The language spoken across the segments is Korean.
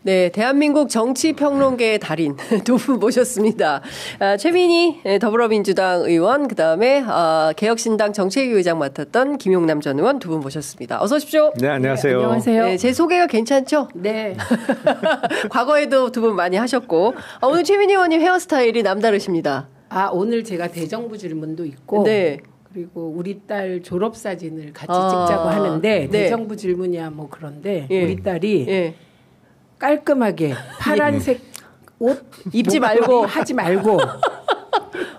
네, 대한민국 정치평론계의 달인 두 분 모셨습니다. 최민희 더불어민주당 의원, 그다음에 개혁신당 정책위 의장 맡았던 김용남 전 의원 두 분 모셨습니다. 어서 오십시오. 네, 안녕하세요. 네, 안녕하세요. 네, 제 소개가 괜찮죠? 네. 과거에도 두 분 많이 하셨고 오늘 최민희 의원님 헤어스타일이 남다르십니다. 오늘 제가 대정부 질문도 있고 네. 그리고 우리 딸 졸업사진을 같이 찍자고 하는데 네. 대정부 질문이야 뭐 그런데 예. 우리 딸이 예. 깔끔하게 파란색 옷 입지 말고 하지 말고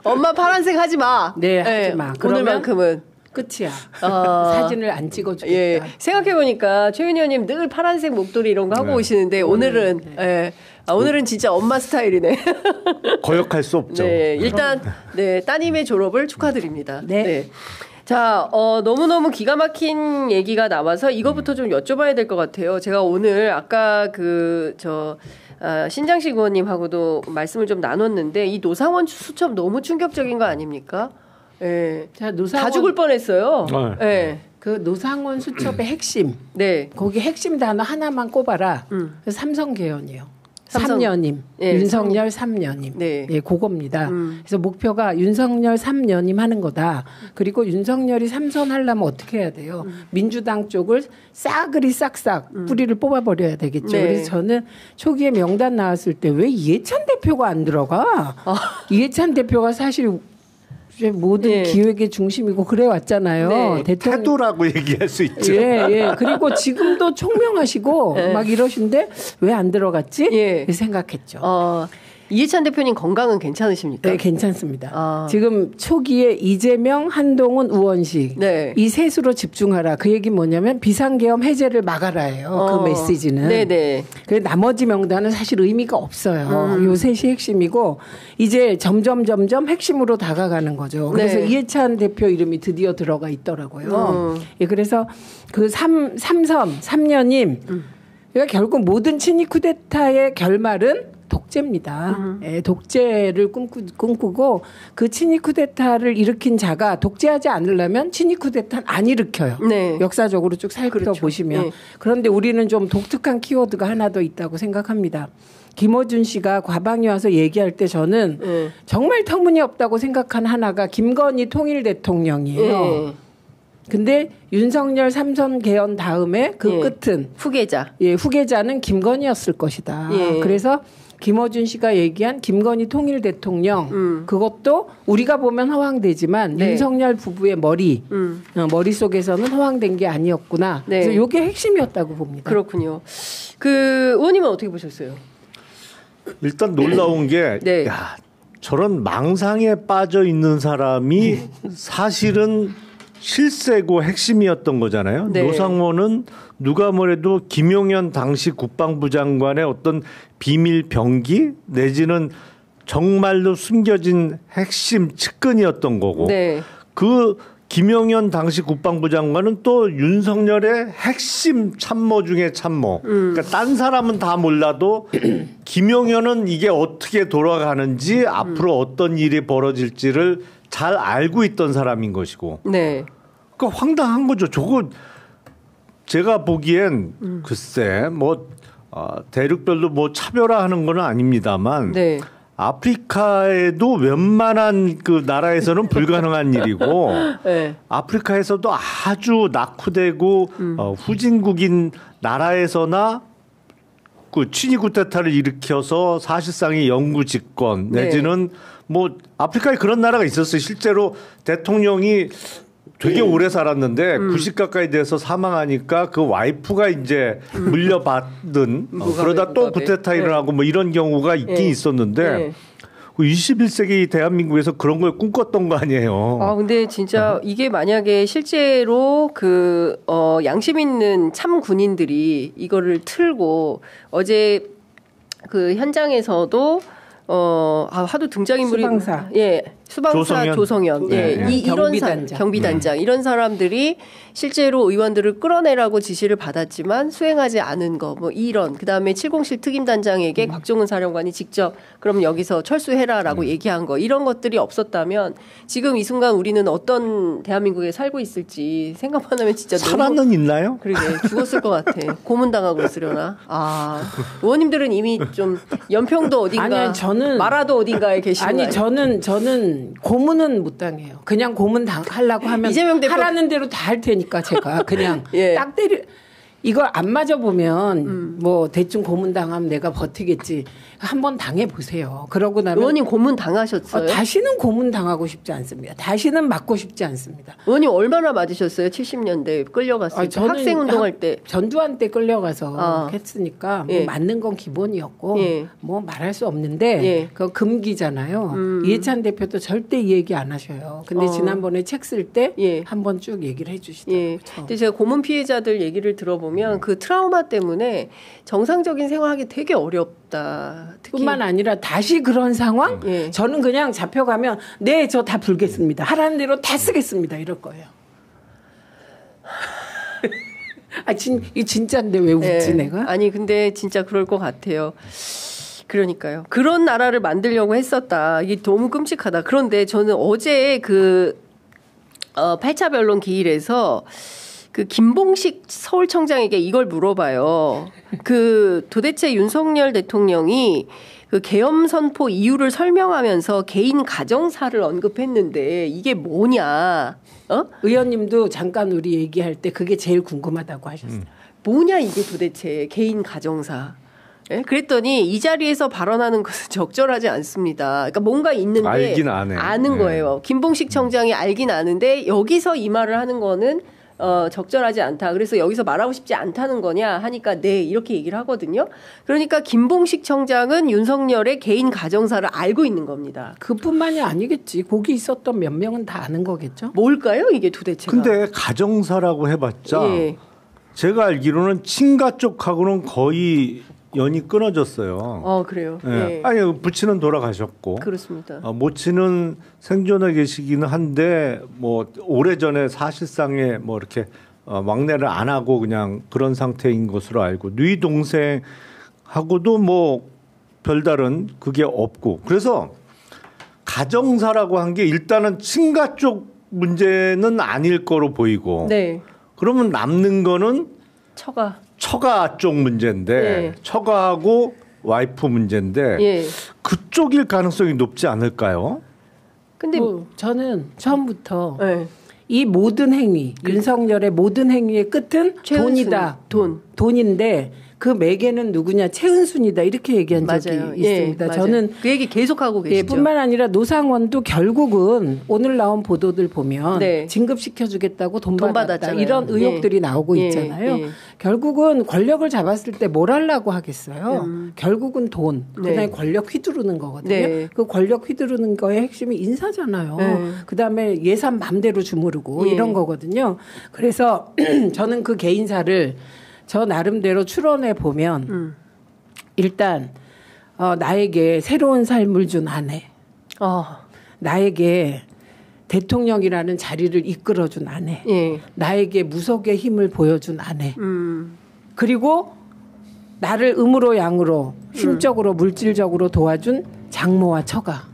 엄마 파란색 하지 마. 네, 하지 마. 그러면 오늘만큼은 끝이야. 사진을 안 찍어주겠다. 예, 생각해보니까 최민희 의원님 늘 파란색 목도리 이런 거 하고 오시는데 오늘은 오늘은 진짜 엄마 스타일이네. 거역할 수 없죠. 네, 일단 따님의 졸업을 축하드립니다. 네. 자, 너무너무 기가 막힌 얘기가 나와서 이거부터 좀 여쭤봐야 될 것 같아요. 제가 오늘 아까 신장식 의원님하고도 말씀을 좀 나눴는데 이 노상원 수첩 너무 충격적인 거 아닙니까? 예. 자, 다 죽을 뻔했어요. 예. 그 노상원 수첩의 핵심. 네. 거기 핵심 단어 하나만 꼽아라. 삼성 개헌이요. 삼성. 3년임. 예, 윤석열 3년임. 네. 예, 그겁니다. 그래서 목표가 윤석열 3년임 하는 거다. 그리고 윤석열이 3선 하려면 어떻게 해야 돼요? 민주당 쪽을 싸그리 싹싹 뿌리를 뽑아버려야 되겠죠. 네. 그래서 저는 초기에 명단 나왔을 때 왜 이해찬 대표가 안 들어가? 이해찬 대표가 사실 모든 기획의 중심이고 그래 왔잖아요. 네. 태도라고 얘기할 수 있죠. 예. 그리고 지금도 총명하시고 막 이러신데 왜 안 들어갔지? 예. 생각했죠. 이해찬 대표님 건강은 괜찮으십니까? 네, 괜찮습니다. 지금 초기에 이재명, 한동훈, 우원식 네. 이 셋으로 집중하라. 그 얘기 뭐냐면 비상계엄 해제를 막아라예요. 그 메시지는. 네네. 그 나머지 명단은 사실 의미가 없어요. 요 셋이 핵심이고 이제 점점 핵심으로 다가가는 거죠. 그래서 네. 이해찬 대표 이름이 드디어 들어가 있더라고요. 예, 그래서 그 3년임. 그러니까 결국 모든 친이 쿠데타의 결말은 독재입니다. 예, 독재를 꿈꾸고 그 친이 쿠데타를 일으킨 자가 독재하지 않으려면 친이 쿠데타는 안 일으켜요. 네. 역사적으로 쭉 살펴보시면. 그렇죠. 네. 그런데 우리는 좀 독특한 키워드가 하나 더 있다고 생각합니다. 김어준 씨가 과방위 와서 얘기할 때 저는 정말 터무니없다고 생각한 하나가 김건희 통일 대통령이에요. 근데 윤석열 3선 개헌 다음에 그 끝은 후계자. 예, 후계자는 김건희였을 것이다. 그래서 김어준 씨가 얘기한 김건희 통일 대통령 그것도 우리가 보면 허황되지만 윤석열 부부의 머릿속에서는 허황된 게 아니었구나. 그래서 이게 핵심이었다고 봅니다. 그렇군요. 그 의원님은 어떻게 보셨어요? 일단 놀라운 게 야, 저런 망상에 빠져 있는 사람이 사실은 실세고 핵심이었던 거잖아요. 네. 노상원은 누가 뭐래도 김용현 당시 국방부 장관의 어떤 비밀 병기 내지는 정말로 숨겨진 핵심 측근이었던 거고 그 김용현 당시 국방부 장관은 또 윤석열의 핵심 참모 중에 참모. 그러니까 딴 사람은 다 몰라도 김용현은 이게 어떻게 돌아가는지 앞으로 어떤 일이 벌어질지를 잘 알고 있던 사람인 것이고. 네. 그러니까 황당한 거죠. 저거 제가 보기엔 글쎄 대륙별로 뭐 차별화하는 건 아닙니다만 아프리카에도 웬만한 그 나라에서는 불가능한 일이고 아프리카에서도 아주 낙후되고 후진국인 나라에서나 그 친위 쿠데타를 일으켜서 사실상의 영구 집권 내지는 뭐 아프리카에 그런 나라가 있었어요. 실제로 대통령이 되게 오래 살았는데 90 가까이 돼서 사망하니까 그 와이프가 이제 물려받은 그러다 또 쿠데타 일어나고 뭐 이런 경우가 있긴 있었는데 21세기 대한민국에서 그런 걸 꿈꿨던 거 아니에요. 근데 진짜 이게 만약에 실제로 양심 있는 참 군인들이 이거를 틀고 어제 그 현장에서도 하도 등장인물이 수방사. 수방사 조성현. 네. 이런 경비단장 이런 사람들이 실제로 의원들을 끌어내라고 지시를 받았지만 수행하지 않은 거 뭐 이런 그다음에 707 특임단장에게 곽종훈 사령관이 직접 그럼 여기서 철수해라라고 얘기한 거 이런 것들이 없었다면 지금 이 순간 우리는 어떤 대한민국에 살고 있을지 생각만 하면 진짜 살아는 있나요? 그러게 죽었을 것 같아. 고문당하고 있으려나. 의원님들은 이미 좀 연평도 어딘가 아니, 저는 마라도 어딘가에 계시고 아니 저는 고문은 못 당해요. 그냥 고문 하려고 하면 이재명 대표 하라는 대로 다 할 테니까 제가 그냥 딱 때려 이걸 안 맞아 보면 뭐 대충 고문 당하면 내가 버티겠지. 한번 당해 보세요. 그러고 나면 의원님 고문 당하셨어요? 다시는 고문 당하고 싶지 않습니다. 다시는 맞고 싶지 않습니다. 의원님 얼마나 맞으셨어요? 70년대 끌려갔을 때 학생 운동할 때 전두환 때 끌려가서 했으니까 뭐 맞는 건 기본이었고 뭐 말할 수 없는데 그거 금기잖아요. 이해찬 대표도 절대 이 얘기 안 하셔요. 근데 지난번에 책 쓸 때 한번 쭉 얘기를 해주시더라고요. 근데 제가 고문 피해자들 얘기를 들어보면 그 트라우마 때문에 정상적인 생활하기 되게 어렵다. 뿐만 아니라 다시 그런 상황? 저는 그냥 잡혀가면 네, 저 다 불겠습니다. 하라는 대로 다 쓰겠습니다. 이럴 거예요. 이 진짜인데 왜 웃지 내가? 아니 근데 진짜 그럴 것 같아요. 그러니까요. 그런 나라를 만들려고 했었다. 이게 너무 끔찍하다. 그런데 저는 어제 8차 변론 기일에서 그 김봉식 서울청장에게 이걸 물어봐요. 도대체 윤석열 대통령이 그 계엄 선포 이유를 설명하면서 개인 가정사를 언급했는데 이게 뭐냐? 의원님도 잠깐 우리 얘기할 때 그게 제일 궁금하다고 하셨어요. 뭐냐 이게 도대체 개인 가정사. 그랬더니 이 자리에서 발언하는 것은 적절하지 않습니다. 그러니까 뭔가 있는데 알긴 아는 거예요. 김봉식 청장이 알긴 아는데 여기서 이 말을 하는 거는 적절하지 않다. 그래서 여기서 말하고 싶지 않다는 거냐 하니까 네 이렇게 얘기를 하거든요. 그러니까 김봉식 청장은 윤석열의 개인 가정사를 알고 있는 겁니다. 그뿐만이 아니겠지. 거기 있었던 몇 명은 다 아는 거겠죠. 뭘까요 이게 도대체가. 근데 가정사라고 해봤자 제가 알기로는 친가 쪽하고는 거의 연이 끊어졌어요. 그래요. 아니 부친은 돌아가셨고, 그렇습니다. 모친은 생존해 계시기는 한데 뭐 오래전에 사실상에 뭐 이렇게 왕래를 안 하고 그냥 그런 상태인 것으로 알고 누이 동생하고도 뭐 별다른 그게 없고 그래서 가정사라고 한 게 일단은 친가 쪽 문제는 아닐 거로 보이고, 그러면 남는 거는 처가 쪽 문제인데 처가하고 와이프 문제인데 그쪽일 가능성이 높지 않을까요? 근데 저는 처음부터 이 모든 행위 윤석열의 모든 행위의 끝은 돈이다. 돈인데 그 매개는 누구냐 최은순이다 이렇게 얘기한 적이 있습니다. 저는 그 얘기 계속하고 계시죠. 뿐만 아니라 노상원도 결국은 오늘 나온 보도들 보면 진급시켜주겠다고 돈 받았다 이런 의혹들이 나오고 있잖아요. 결국은 권력을 잡았을 때 뭘 하려고 하겠어요. 결국은 돈, 그다음에 권력 휘두르는 거거든요. 그 권력 휘두르는 거의 핵심이 인사잖아요. 그다음에 예산 맘대로 주무르고 이런 거거든요. 그래서 저는 그 개인사를 저 나름대로 추론해 보면 일단 나에게 새로운 삶을 준 아내, 나에게 대통령이라는 자리를 이끌어준 아내, 나에게 무속의 힘을 보여준 아내, 그리고 나를 음으로 양으로 힘적으로 물질적으로 도와준 장모와 처가.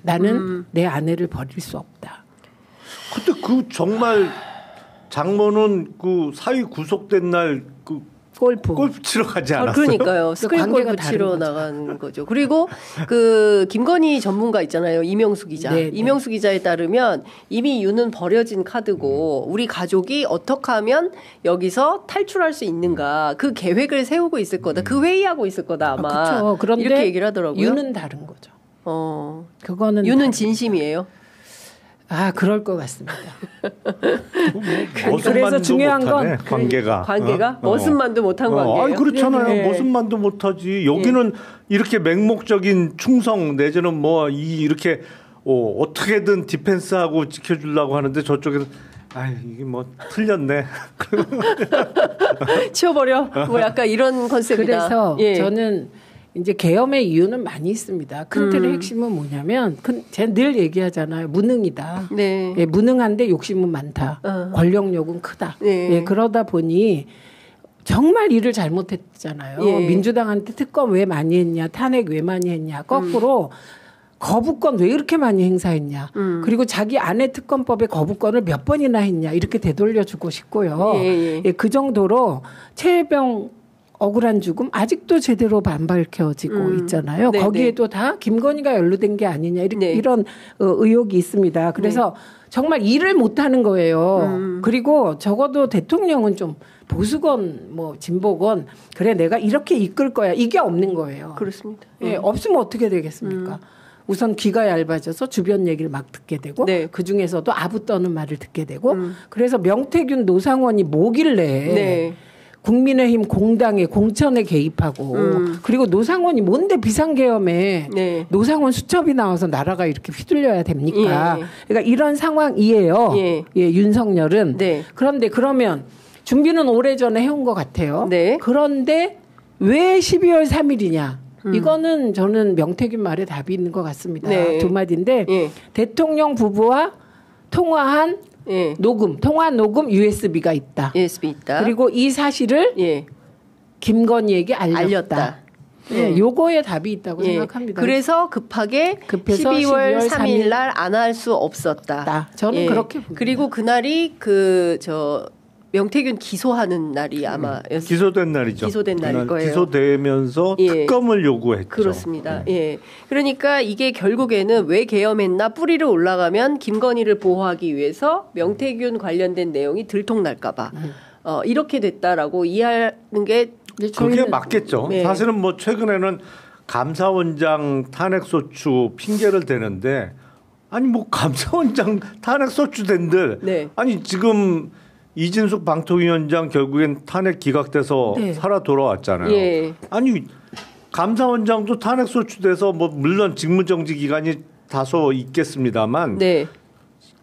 나는 내 아내를 버릴 수 없다. 근데 그 정말 장모는 그 사위 구속된 날 그 골프 치러 가지 않았어요? 그러니까요. 스크린 골프 치러 나간 거죠. 그리고 그 김건희 전문가 있잖아요. 이명수 기자. 이명수 기자에 따르면 이미 유는 버려진 카드고 우리 가족이 어떻게 하면 여기서 탈출할 수 있는가 그 계획을 세우고 있을 거다. 그 회의하고 있을 거다 아마. 그렇죠. 그런데 이렇게 얘기를 하더라고요. 유는 다른 거죠. 그거는 유는 진심이에요. 그럴 것 같습니다. 그래서 중요한 건 관계가 머슴만도 못한 관계예요. 그렇잖아요. 머슴만도 못하지. 여기는 이렇게 맹목적인 충성 내지는 뭐 이렇게 어떻게든 디펜스하고 지켜주려고 하는데 저쪽에서 이게 뭐 틀렸네. 치워버려. 뭐 약간 이런 컨셉이다. 그래서 저는 이제 계엄의 이유는 많이 있습니다. 큰 틀의 핵심은 뭐냐면 제가 늘 얘기하잖아요. 무능이다. 네. 예, 무능한데 욕심은 많다. 권력욕은 크다. 네. 예, 그러다 보니 정말 일을 잘못했잖아요. 예. 민주당한테 특검 왜 많이 했냐, 탄핵 왜 많이 했냐. 거꾸로 거부권 왜 이렇게 많이 행사했냐. 그리고 자기 아내 특검법에 거부권을 몇 번이나 했냐. 이렇게 되돌려주고 싶고요. 예. 예, 그 정도로 최혜병 억울한 죽음 아직도 제대로 안 밝혀지고 있잖아요. 네네. 거기에도 다 김건희가 연루된 게 아니냐 네. 이런 의혹이 있습니다. 그래서 정말 일을 못하는 거예요. 그리고 적어도 대통령은 좀 보수건 뭐 진보건 그래 내가 이렇게 이끌 거야 이게 없는 거예요. 그렇습니다. 예, 없으면 어떻게 되겠습니까? 우선 귀가 얇아져서 주변 얘기를 막 듣게 되고 네. 그중에서도 아부 떠는 말을 듣게 되고 그래서 명태균 노상원이 뭐길래 네. 국민의힘 공당에 공천에 개입하고 그리고 노상원이 뭔데 비상계엄에 네. 노상원 수첩이 나와서 나라가 이렇게 휘둘려야 됩니까? 예. 그러니까 이런 상황이에요. 예. 예, 윤석열은. 네. 그런데 그러면 준비는 오래전에 해온 것 같아요. 네. 그런데 왜 12월 3일이냐? 이거는 저는 명태균 말에 답이 있는 것 같습니다. 네. 두 마디인데 예. 대통령 부부와 통화한 예. 통화 녹음 USB가 있다. USB 있다. 그리고 이 사실을 예. 김건희에게 알렸다. 예, 요거에 답이 있다고 예. 생각합니다. 그래서 급해서 12월 3일 날 안 할 수 없었다. 저는 그렇게 봅니다. 그리고 그날이 명태균 기소하는 날이 아마 기소된 날이죠. 기소된 날일 거예요. 기소되면서 예. 특검을 요구했죠. 그렇습니다. 예. 그러니까 이게 결국에는 왜 계엄했나 뿌리를 올라가면 김건희를 보호하기 위해서 명태균 관련된 내용이 들통날까봐 이렇게 됐다라고 이해하는 게 그게 맞겠죠. 네. 사실은 뭐 최근에는 감사원장 탄핵소추 핑계를 대는데 아니 뭐 감사원장 탄핵소추 된들 네. 아니 지금 이진숙 방통위원장 결국엔 탄핵 기각돼서 네. 살아 돌아왔잖아요. 예. 아니 감사원장도 탄핵 소추돼서 뭐 물론 직무정지 기간이 다소 있겠습니다만 네.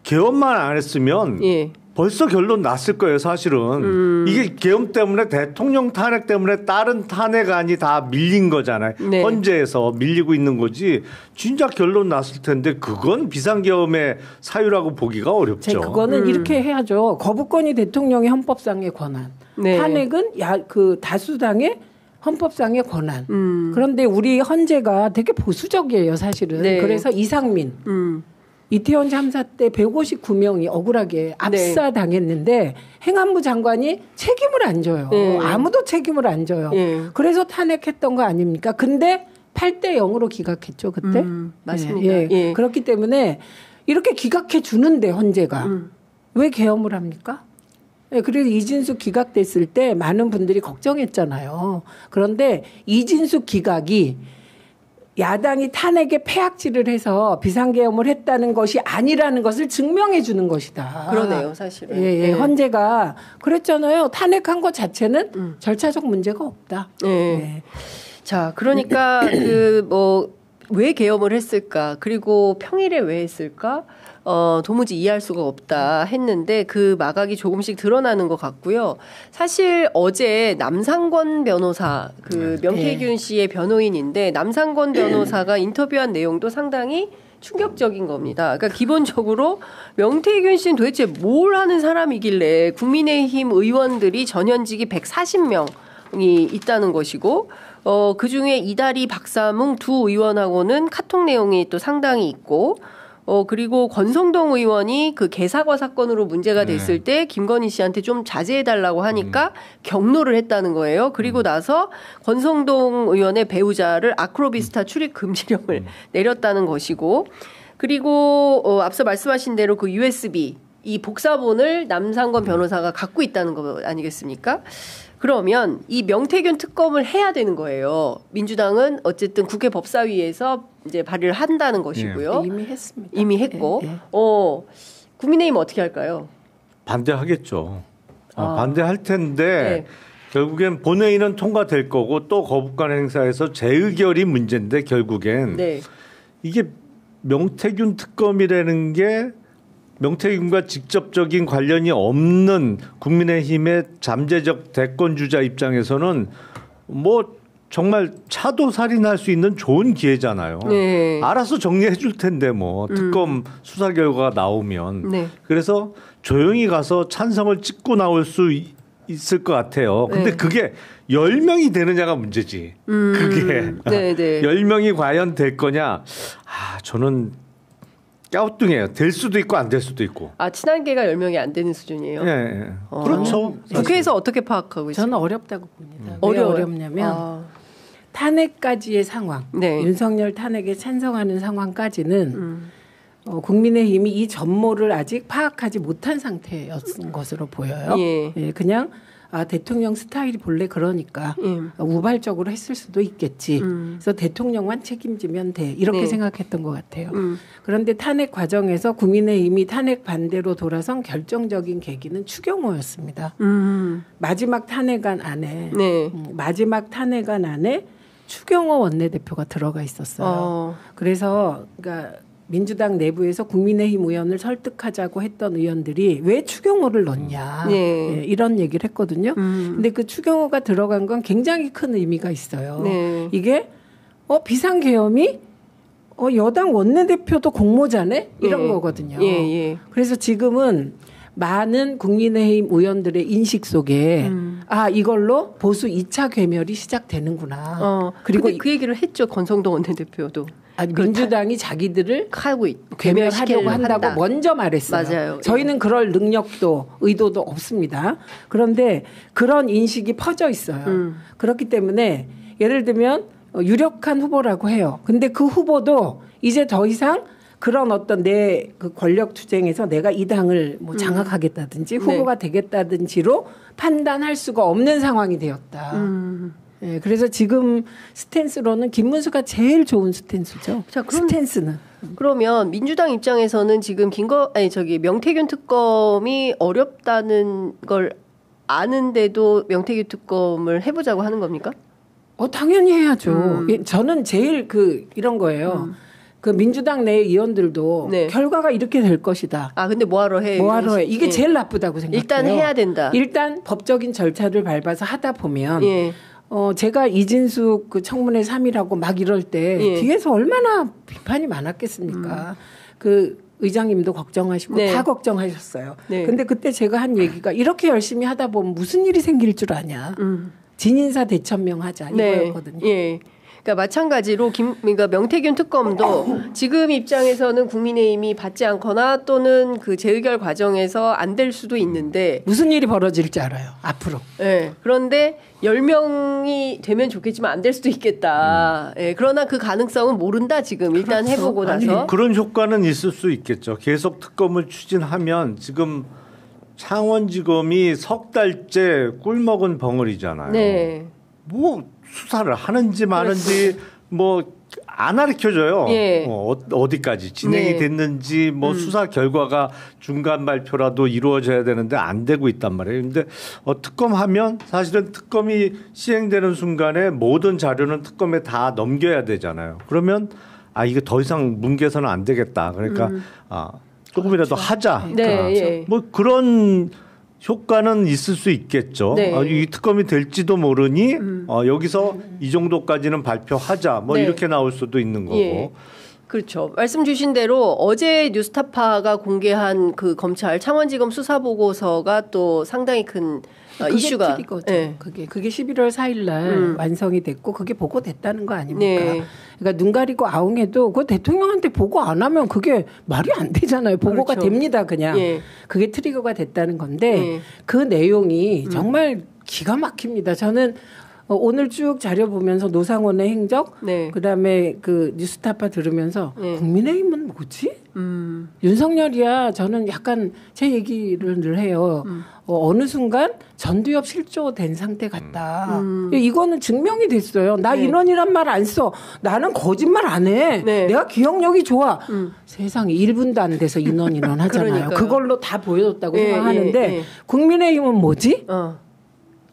계엄만 안 했으면 예. 벌써 결론 났을 거예요, 사실은. 이게 계엄 때문에 대통령 탄핵 때문에 다른 탄핵안이 다 밀린 거잖아요. 네. 헌재에서 밀리고 있는 거지. 진짜 결론 났을 텐데 그건 비상계엄의 사유라고 보기가 어렵죠. 그거는 이렇게 해야죠. 거부권이 대통령의 헌법상의 권한. 네. 탄핵은 다수당의 헌법상의 권한. 그런데 우리 헌재가 되게 보수적이에요, 사실은. 네. 그래서 이상민. 이태원 참사 때 159명이 억울하게 압사당했는데 행안부 장관이 책임을 안 져요. 네. 아무도 책임을 안 져요. 네. 그래서 탄핵했던 거 아닙니까? 근데 8대 0으로 기각했죠, 그때. 맞습니다. 예. 예. 그렇기 때문에 이렇게 기각해 주는데 헌재가 왜 계엄을 합니까? 예, 그래서 이진숙 기각됐을 때 많은 분들이 걱정했잖아요. 그런데 이진숙 기각이 야당이 탄핵에 패악질을 해서 비상계엄을 했다는 것이 아니라는 것을 증명해 주는 것이다. 그러네요, 사실은. 예, 예. 네. 헌재가 그랬잖아요. 탄핵한 것 자체는 절차적 문제가 없다. 네. 네. 자, 그러니까 왜 계엄을 했을까? 그리고 평일에 왜 했을까? 도무지 이해할 수가 없다 했는데 그 마각이 조금씩 드러나는 것 같고요. 사실 어제 남상권 변호사, 명태균 씨의 변호인인데 남상권 변호사가 인터뷰한 내용도 상당히 충격적인 겁니다. 그러니까 기본적으로 명태균 씨는 도대체 뭘 하는 사람이길래 국민의힘 의원들이 전현직이 140명이 있다는 것이고 그중에 이다리 박사뭉 두 의원하고는 카톡 내용이 또 상당히 있고 그리고 권성동 의원이 그 개사과 사건으로 문제가 됐을 때 김건희 씨한테 좀 자제해달라고 하니까 경로를 했다는 거예요. 그리고 나서 권성동 의원의 배우자를 아크로비스타 출입 금지령을 내렸다는 것이고 그리고 앞서 말씀하신 대로 그 USB 이 복사본을 남상권 변호사가 갖고 있다는 거 아니겠습니까? 그러면 이 명태균 특검을 해야 되는 거예요. 민주당은 어쨌든 국회 법사위에서 이제 발의를 한다는 것이고요. 이미 했습니다. 이미 했고, 국민의힘 어떻게 할까요? 반대하겠죠. 반대할 텐데 결국엔 본회의는 통과될 거고 또 거부권 행사에서 재의결이 문제인데 결국엔 이게 명태균 특검이라는 게 명태균과 직접적인 관련이 없는 국민의힘의 잠재적 대권 주자 입장에서는 뭐 정말 차도 살인할 수 있는 좋은 기회잖아요. 네. 알아서 정리해 줄 텐데 뭐 특검 수사 결과가 나오면. 네. 그래서 조용히 가서 찬성을 찍고 나올 수 있을 것 같아요. 근데 네. 그게 10명이 되느냐가 문제지. 그게. 네, 네. 10명이 과연 될 거냐. 저는 갸우뚱해요. 될 수도 있고 안 될 수도 있고. 친한계가 10명이 안 되는 수준이에요? 네. 그렇죠. 국회에서 어떻게 파악하고 있어요? 저는 어렵다고 봅니다. 왜 어렵냐면 탄핵까지의 상황, 네. 윤석열 탄핵에 찬성하는 상황까지는 국민의힘이 이 전모를 아직 파악하지 못한 상태였던 것으로 보여요. 예. 예, 그냥 대통령 스타일이 본래 그러니까 우발적으로 했을 수도 있겠지. 그래서 대통령만 책임지면 돼. 이렇게 네. 생각했던 것 같아요. 그런데 탄핵 과정에서 국민의힘이 탄핵 반대로 돌아선 결정적인 계기는 추경호였습니다. 마지막 탄핵안 안에 추경호 원내대표가 들어가 있었어요. 그래서 그러니까 민주당 내부에서 국민의힘 의원을 설득하자고 했던 의원들이 왜 추경호를 넣냐 네. 이런 얘기를 했거든요. 근데 그 추경호가 들어간 건 굉장히 큰 의미가 있어요. 네. 이게 비상계엄이 여당 원내대표도 공모자네 이런 거거든요. 예. 그래서 지금은 많은 국민의힘 의원들의 인식 속에 이걸로 보수 2차 괴멸이 시작되는구나. 그리고 그 얘기를 했죠. 권성동 원내대표도. 민주당이 자기들을 괴멸하려고 한다고 먼저 말했어요. 맞아요. 저희는 그럴 능력도 의도도 없습니다. 그런데 그런 인식이 퍼져 있어요. 그렇기 때문에 예를 들면 유력한 후보라고 해요. 근데 그 후보도 이제 더 이상 그런 어떤 내 그 권력 투쟁에서 내가 이 당을 뭐 장악하겠다든지 후보가 되겠다든지로 판단할 수가 없는 상황이 되었다. 네, 그래서 지금 스탠스로는 김문수가 제일 좋은 스탠스죠. 자, 스탠스는. 그러면 민주당 입장에서는 지금 명태균 특검이 어렵다는 걸 아는데도 명태균 특검을 해보자고 하는 겁니까? 당연히 해야죠. 저는 제일 이런 거예요. 그 민주당 내 의원들도 네. 결과가 이렇게 될 것이다. 근데 뭐하러 해? 이게 제일 나쁘다고 생각해요. 일단 해야 된다. 일단 법적인 절차를 밟아서 하다 보면 제가 이진숙 그 청문회 3이라고 막 이럴 때 뒤에서 얼마나 비판이 많았겠습니까? 그 의장님도 걱정하시고 네. 다 걱정하셨어요. 네. 근데 그때 제가 한 얘기가 이렇게 열심히 하다 보면 무슨 일이 생길 줄 아냐. 진인사 대천명 하자 이거였거든요. 네. 그러니까 마찬가지로 그러니까 명태균 특검도 지금 입장에서는 국민의힘이 받지 않거나 또는 그 재의결 과정에서 안 될 수도 있는데 무슨 일이 벌어질지 알아요. 앞으로. 네. 그런데 10명이 되면 좋겠지만 안 될 수도 있겠다. 네. 그러나 그 가능성은 모른다 지금 일단 그렇죠. 해보고 나서. 그런 효과는 있을 수 있겠죠. 계속 특검을 추진하면 지금 창원지검이 석 달째 꿀먹은 벙어리잖아요. 네. 뭐 수사를 하는지 마는지 뭐 안 가르쳐줘요. 예. 어디까지 진행이 됐는지 뭐 수사 결과가 중간 발표라도 이루어져야 되는데 안 되고 있단 말이에요. 그런데 특검하면 사실은 특검이 시행되는 순간에 모든 자료는 특검에 다 넘겨야 되잖아요. 그러면 이게 더 이상 뭉개서는 안 되겠다. 그러니까 조금이라도 그렇죠. 하자. 네. 뭐 그런 효과는 있을 수 있겠죠. 네. 이 특검이 될지도 모르니 여기서 이 정도까지는 발표하자. 뭐 이렇게 나올 수도 있는 거고. 예. 그렇죠. 말씀 주신 대로 어제 뉴스타파가 공개한 그 검찰 창원지검 수사보고서가 또 상당히 큰 이슈가. 네. 그게 11월 4일 날 완성이 됐고 그게 보고됐다는 거 아닙니까? 네. 그러니까 눈 가리고 아웅해도 그 대통령한테 보고 안 하면 그게 말이 안 되잖아요. 보고가 그렇죠. 됩니다. 그냥. 그게 트리거가 됐다는 건데 그 내용이 정말 기가 막힙니다. 저는 오늘 쭉 자료 보면서 노상원의 행적, 그다음에 그 뉴스타파 들으면서 국민의힘은 뭐지? 윤석열이야. 저는 약간 제 얘기를 늘 해요. 어느 순간 전두엽 실조된 상태 같다. 이거는 증명이 됐어요. 나 인원이란 말 안 써. 나는 거짓말 안 해. 내가 기억력이 좋아. 세상에 1분도 안 돼서 인원 하잖아요. 그걸로 다 보여줬다고 생각하는데 국민의힘은 뭐지?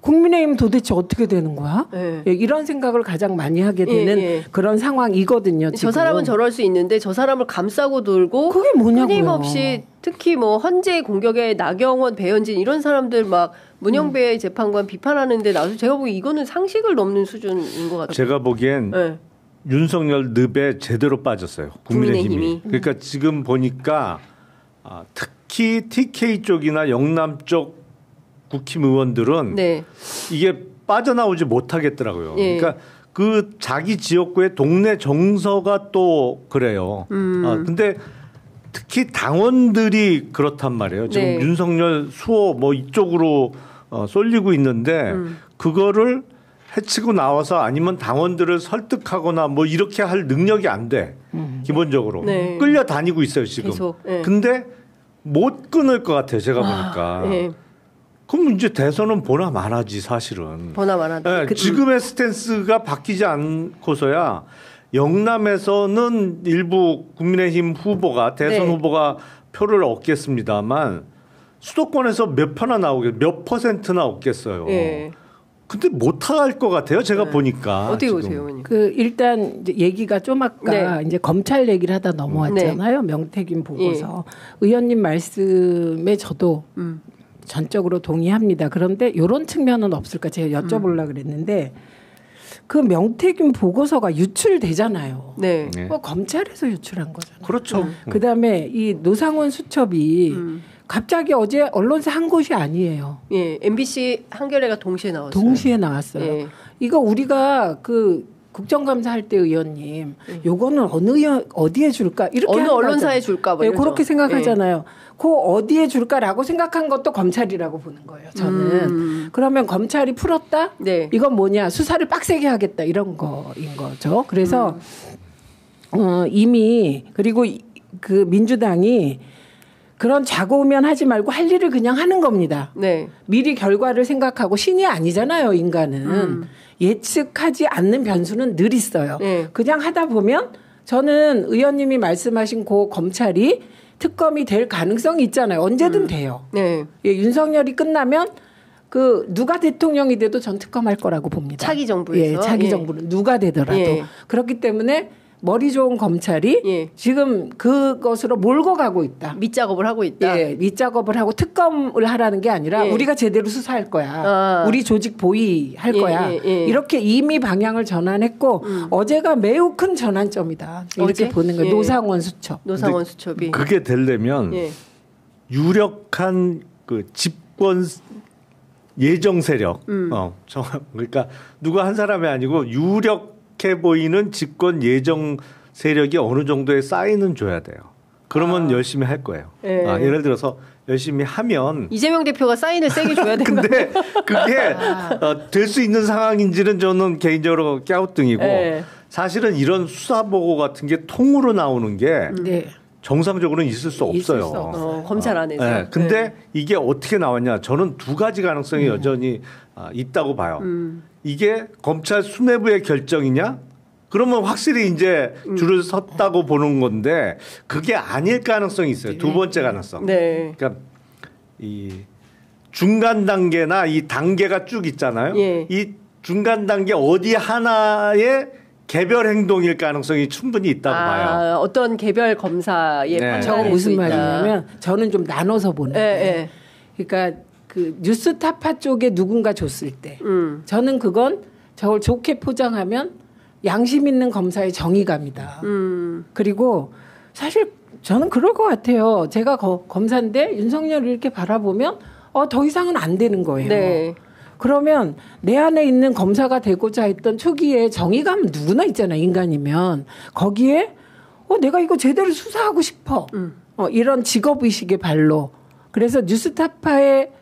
국민의힘 도대체 어떻게 되는 거야? 네. 예, 이런 생각을 가장 많이 하게 되는 그런 상황이거든요. 지금. 저 사람은 저럴 수 있는데 저 사람을 감싸고 돌고 그게 뭐냐고요. 끊임없이 특히 뭐 헌재 공격에 나경원, 배현진 이런 사람들 막 문영배 재판관 비판하는데 나서 제가 보기 이거는 상식을 넘는 수준인 것 같아요. 제가 보기엔 윤석열 늪에 제대로 빠졌어요. 국민의힘이. 그러니까 지금 보니까 특히 TK 쪽이나 영남 쪽 국힘 의원들은 이게 빠져나오지 못하겠더라고요. 그러니까 그 자기 지역구의 동네 정서가 또 그래요. 근데 특히 당원들이 그렇단 말이에요. 지금 윤석열 수호 뭐 이쪽으로 쏠리고 있는데 그거를 해치고 나와서 아니면 당원들을 설득하거나 뭐 이렇게 할 능력이 안 돼. 기본적으로. 끌려다니고 있어요 지금. 계속, 근데 못 끊을 것 같아요. 제가 보니까. 그럼 이제 대선은 보나 마나지 사실은. 보나 마나지. 지금의 스탠스가 바뀌지 않고서야 영남에서는 일부 국민의힘 후보가 대선 후보가 표를 얻겠습니다만 수도권에서 몇 표나 몇 퍼센트나 얻겠어요. 근데 못할 것 같아요. 제가 보니까. 어떻게 보세요, 의원님? 일단 이제 얘기가 좀 아까 이제 검찰 얘기를 하다 넘어왔잖아요. 명태균 보고서. 의원님 말씀에 저도 전적으로 동의합니다. 그런데 이런 측면은 없을까 제가 여쭤보려고 그랬는데 그 명태균 보고서가 유출되잖아요. 검찰에서 유출한 거잖아요. 그렇죠. 그다음에 이 노상원 수첩이 갑자기 어제 언론사 한 곳이 아니에요. MBC 한겨레가 동시에 나왔어요. 동시에 나왔어요. 이거 우리가 그 국정감사 할 때 의원님, 요거는 어디에 줄까? 이렇게 어느 언론사에 줄까? 뭐 그렇게 생각하잖아요. 그 어디에 줄까라고 생각한 것도 검찰이라고 보는 거예요. 저는. 그러면 검찰이 풀었다? 이건 뭐냐? 수사를 빡세게 하겠다 이런 거인 거죠. 그래서 이미 그리고 그 민주당이 그런 좌고우면 하지 말고 할 일을 그냥 하는 겁니다. 미리 결과를 생각하고 신이 아니잖아요, 인간은. 예측하지 않는 변수는 늘 있어요. 그냥 하다 보면 저는 의원님이 말씀하신 그 검찰이 특검이 될 가능성이 있잖아요. 언제든 돼요. 윤석열이 끝나면 그 누가 대통령이 돼도 전 특검할 거라고 봅니다. 차기 정부에서. 차기 정부는 누가 되더라도. 그렇기 때문에 머리 좋은 검찰이 지금 그것으로 몰고 가고 있다. 밑작업을 하고 있다. 밑작업을 하고 특검을 하라는 게 아니라 우리가 제대로 수사할 거야. 우리 조직 보위할 거야. 이렇게 이미 방향을 전환했고 어제가 매우 큰 전환점이다. 이렇게 보는 거예요. 노상원 수첩. 노상원 수첩이. 그게 되려면 유력한 그 집권 예정 세력. 그러니까 누가 한 사람이 아니고 유력 해 보이는 집권 예정 세력이 어느 정도의 사인은 줘야 돼요. 그러면 열심히 할 거예요. 예를 들어서 열심히 하면 이재명 대표가 사인을 세게 줘야 되는 근데 그게 될 수 있는 상황인지는 저는 개인적으로 갸우뚱이고 사실은 이런 수사 보고 같은 게 통으로 나오는 게 정상적으로는 있을 수 없어요. 검찰 안에서. 근데 이게 어떻게 나왔냐? 저는 두 가지 가능성이 여전히 있다고 봐요. 이게 검찰 수뇌부의 결정이냐? 그러면 확실히 이제 줄을 섰다고 보는 건데 그게 아닐 가능성이 있어요. 두 번째 가능성. 그러니까 이 중간 단계나 이 단계가 쭉 있잖아요. 이 중간 단계 어디 하나의 개별 행동일 가능성이 충분히 있다고 봐요. 어떤 개별 검사의 판단이 무슨 말이냐면 저는 좀 나눠서 보는데 그러니까 그 뉴스타파 쪽에 누군가 줬을 때 저는 그건 저걸 좋게 포장하면 양심 있는 검사의 정의감이다. 그리고 사실 저는 그럴 것 같아요. 제가 검사인데 윤석열을 이렇게 바라보면 더 이상은 안 되는 거예요. 그러면 내 안에 있는 검사가 되고자 했던 초기에 정의감은 누구나 있잖아요. 인간이면. 거기에 내가 이거 제대로 수사하고 싶어. 이런 직업의식의 발로. 그래서 뉴스타파에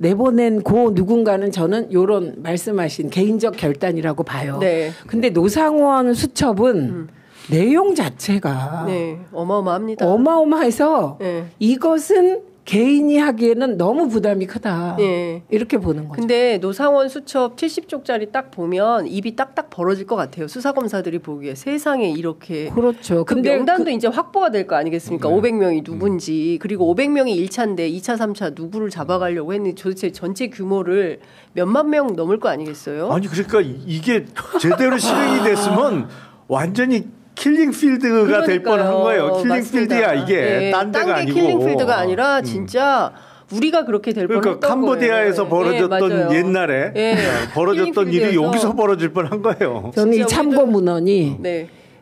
내보낸 고 누군가는 저는 요런 말씀하신 개인적 결단이라고 봐요. 근데 노상원 수첩은 내용 자체가 어마어마합니다. 어마어마해서 이것은 개인이 하기에는 너무 부담이 크다. 예. 이렇게 보는 거죠. 근데 노상원 수첩 70쪽짜리 딱 보면 입이 딱딱 벌어질 것 같아요. 수사검사들이 보기에 세상에 이렇게. 그렇죠. 근데 명단도 이제 확보가 될 거 아니겠습니까? 500명이 누군지. 그리고 500명이 1차인데 2차, 3차 누구를 잡아가려고 했는데 도대체 전체 규모를 몇만 명 넘을 거 아니겠어요? 아니 그러니까 이게 제대로 실행이 됐으면 완전히 킬링필드가 될 뻔한 거예요. 킬링필드야 이게. 네, 딴 데가 아니고. 킬링필드가 아니라 진짜 우리가 그렇게 될 뻔한 거예요. 그러니까 캄보디아에서 벌어졌던 옛날에 벌어졌던 일이 여기서 벌어질 뻔한 거예요. 저는 이 참고 문헌이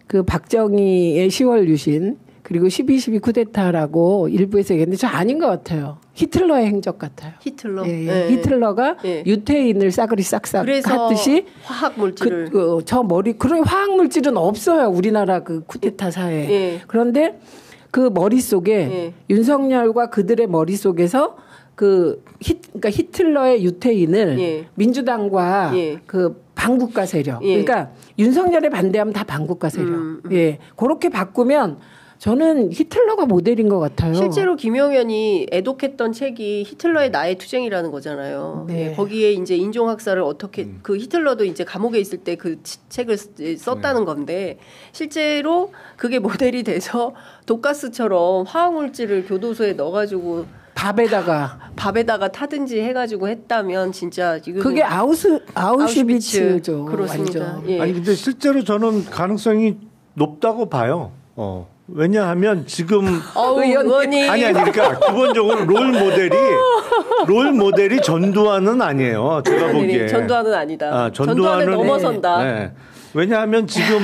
그 박정희의 10월 유신 그리고 12.12 쿠데타라고 일부에서 얘기했는데 저 아닌 것 같아요. 히틀러의 행적 같아요. 히틀러? 히틀러가 유태인을 싸그리 싹싹 했듯이 화학물질을 그런 화학물질은 없어요. 우리나라 그 쿠데타 사회에. 그런데 그 머릿속에 윤석열과 그들의 머릿속에서 그러니까 히틀러의 유태인을 민주당과 그 반국가 세력. 그러니까 윤석열에 반대하면 다 반국가 세력. 그렇게 바꾸면 저는 히틀러가 모델인 것 같아요. 실제로 김용현이 애독했던 책이 히틀러의 나의 투쟁이라는 거잖아요. 거기에 이제 인종학살을 어떻게 그 히틀러도 이제 감옥에 있을 때 그 책을 썼다는 건데 실제로 그게 모델이 돼서 독가스처럼 화학물질을 교도소에 넣어가지고 밥에다가 타든지 해가지고 했다면 진짜 그게 아우슈비츠죠. 그렇습니다. 아니 근데 실제로 저는 가능성이 높다고 봐요. 왜냐하면 지금 의원님 아니 그러니까 기본적으로 롤 모델이 전두환은 아니에요. 제가 보기에 전두환은 아니다. 전두환을 넘어선다. 왜냐하면 지금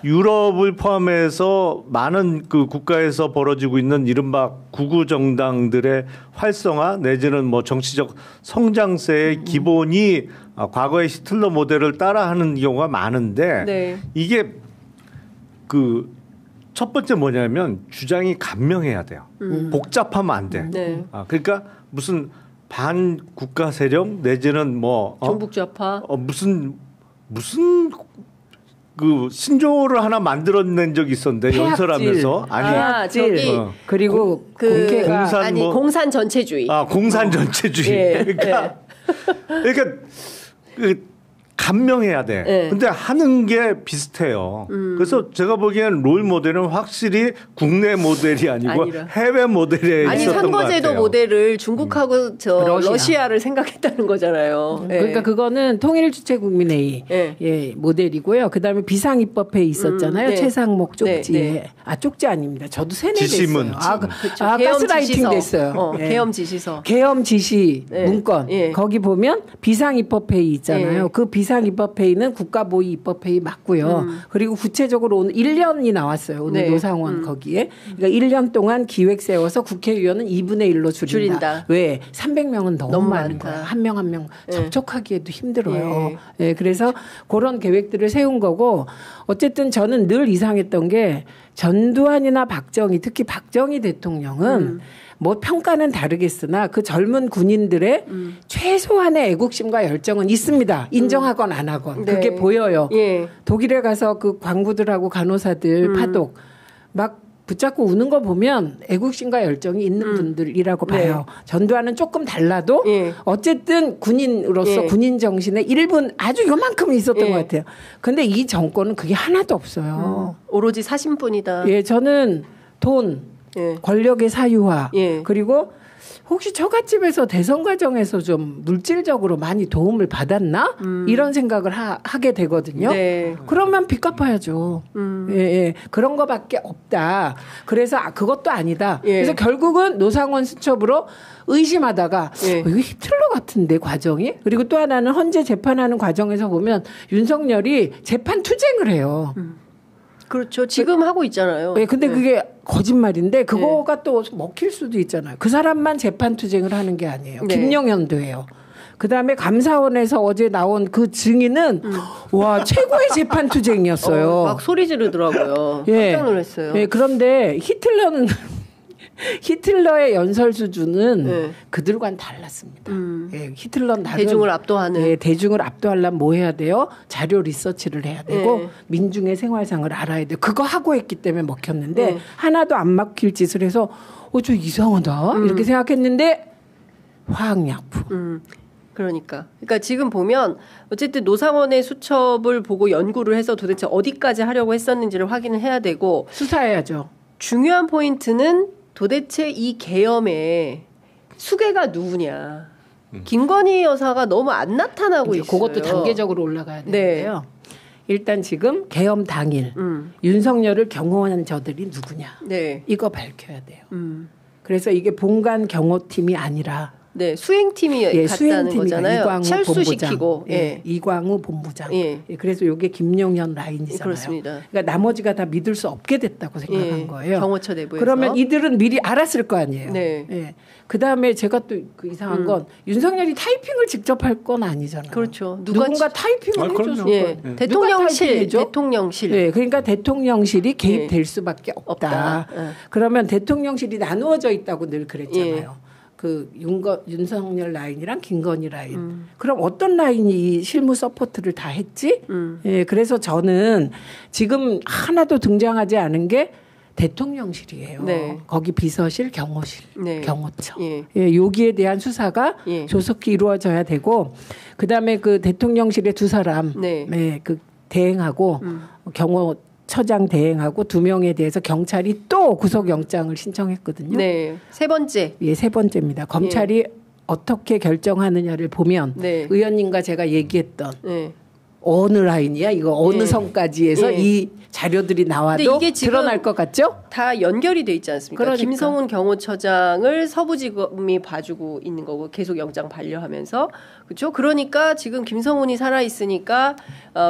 유럽을 포함해서 많은 그 국가에서 벌어지고 있는 이른바 구구 정당들의 활성화 내지는 뭐 정치적 성장세의 기본이 과거의 히틀러 모델을 따라하는 경우가 많은데 이게 그 첫 번째 뭐냐면 주장이 간명해야 돼요. 복잡하면 안 돼. 그러니까 무슨 반국가 세력 내지는 뭐 종북좌파 무슨 그 신조어를 하나 만들어낸 적이 있었는데 연설하면서 그리고 공산 전체주의. 공산 전체주의. 그러니까 간명해야 돼. 근데 하는 게 비슷해요. 그래서 제가 보기에는 롤 모델은 확실히 국내 모델이 아니고 해외 모델에 있었던 것 같아요. 선거제도 모델을 중국하고 러시아를 생각했다는 거잖아요. 그러니까 그거는 통일주체국민회의 모델이고요. 그다음에 비상입법회의 있었잖아요. 최상목 쪽지에. 쪽지 아닙니다. 저도 세뇌됐어요. 가스라이팅 됐어요. 계엄 지시서. 계엄 지시 문건. 거기 보면 비상입법회의 있잖아요. 그 비상입법회의는 국가보위입법회의 맞고요. 그리고 구체적으로 오늘 1년이 나왔어요. 오늘 노상원 거기에. 그러니까 1년 동안 기획 세워서 국회의원은 2분의 1로 줄인다. 왜? 300명은 너무 많은 거야. 한 명 한 명 접촉하기에도 힘들어요. 그래서 그런 계획들을 세운 거고 어쨌든 저는 늘 이상했던 게 전두환이나 박정희 특히 박정희 대통령은 뭐 평가는 다르겠으나 그 젊은 군인들의 최소한의 애국심과 열정은 있습니다. 인정하건 안 하건. 그게 보여요. 독일에 가서 그 광부들하고 간호사들 파독 막 붙잡고 우는 거 보면 애국심과 열정이 있는 분들이라고 봐요. 전두환은 조금 달라도 어쨌든 군인으로서 군인 정신의 일부는 아주 요만큼 있었던 것 같아요. 근데 이 정권은 그게 하나도 없어요. 오로지 사심뿐이다. 저는 돈 권력의 사유화 그리고 혹시 처갓집에서 대선 과정에서 좀 물질적으로 많이 도움을 받았나 이런 생각을 하게 되거든요. 그러면 빚 갚아야죠. 그런 거밖에 없다. 그래서 그것도 아니다. 그래서 결국은 노상원 수첩으로 의심하다가 이거 히틀러 같은데 과정이. 그리고 또 하나는 헌재 재판하는 과정에서 보면 윤석열이 재판 투쟁을 해요. 그렇죠. 지금 하고 있잖아요. 근데 그게 거짓말인데 그거가 또 먹힐 수도 있잖아요. 그 사람만 재판 투쟁을 하는 게 아니에요. 김용현도 해요. 그다음에 감사원에서 어제 나온 그 증인은 와 최고의 재판 투쟁이었어요. 막 소리 지르더라고요. 깜짝 놀랐어요. 그런데 히틀러는 히틀러의 연설 수준은 그들과는 달랐습니다. 예, 히틀러는 대중을 압도하는. 예, 대중을 압도하려면 뭐 해야 돼요? 자료 리서치를 해야 되고 민중의 생활상을 알아야 돼요. 그거 하고 했기 때문에 먹혔는데 하나도 안 막힐 짓을 해서 저 이상하다 이렇게 생각했는데 화학약품. 그러니까 지금 보면 어쨌든 노상원의 수첩을 보고 연구를 해서 도대체 어디까지 하려고 했었는지를 확인을 해야 되고 수사해야죠. 중요한 포인트는 도대체 이 계엄의 수괴가 누구냐. 김건희 여사가 너무 안 나타나고 있어요. 그것도 단계적으로 올라가야 되는데요. 네. 일단 지금 계엄 당일 윤석열을 경호한 저들이 누구냐. 네. 이거 밝혀야 돼요. 그래서 이게 본관 경호팀이 아니라 수행팀이 갔다는 거잖아요. 이광우 철수시키고. 본부장. 이광우 본부장. 그래서 이게 김용현 라인이잖아요. 그렇습니다. 그러니까 나머지가 다 믿을 수 없게 됐다고 생각한 거예요. 경호처 내부에서. 그러면 이들은 미리 알았을 거 아니에요. 그다음에 제가 또 그 이상한 건 윤석열이 타이핑을 직접 할 건 아니잖아요. 그렇죠. 누군가 타이핑을 해줘서. 대통령실. 대통령실. 그러니까 대통령실이 개입될 수밖에 없다. 그러면 대통령실이 나누어져 있다고 늘 그랬잖아요. 그 윤석열 라인이랑 김건희 라인. 그럼 어떤 라인이 이 실무 서포트를 다 했지? 그래서 저는 지금 하나도 등장하지 않은 게 대통령실이에요. 거기 비서실, 경호실, 경호처. 여기에 대한 수사가 조속히 이루어져야 되고, 그다음에 그 대통령실의 두 사람, 그 대행하고 경호처장 대행하고 2명에 대해서 경찰이 또 구속영장을 신청했거든요. 세 번째. 세 번째입니다. 검찰이 어떻게 결정하느냐를 보면 의원님과 제가 얘기했던 어느 라인이야? 이거 어느 선까지에서 이 자료들이 나와도 이게 드러날 것 같죠? 다 연결이 돼 있지 않습니까? 그러니까. 김성훈 경호처장을 서부지검이 봐주고 있는 거고 계속 영장 반려하면서 그렇죠? 그러니까 지금 김성훈이 살아 있으니까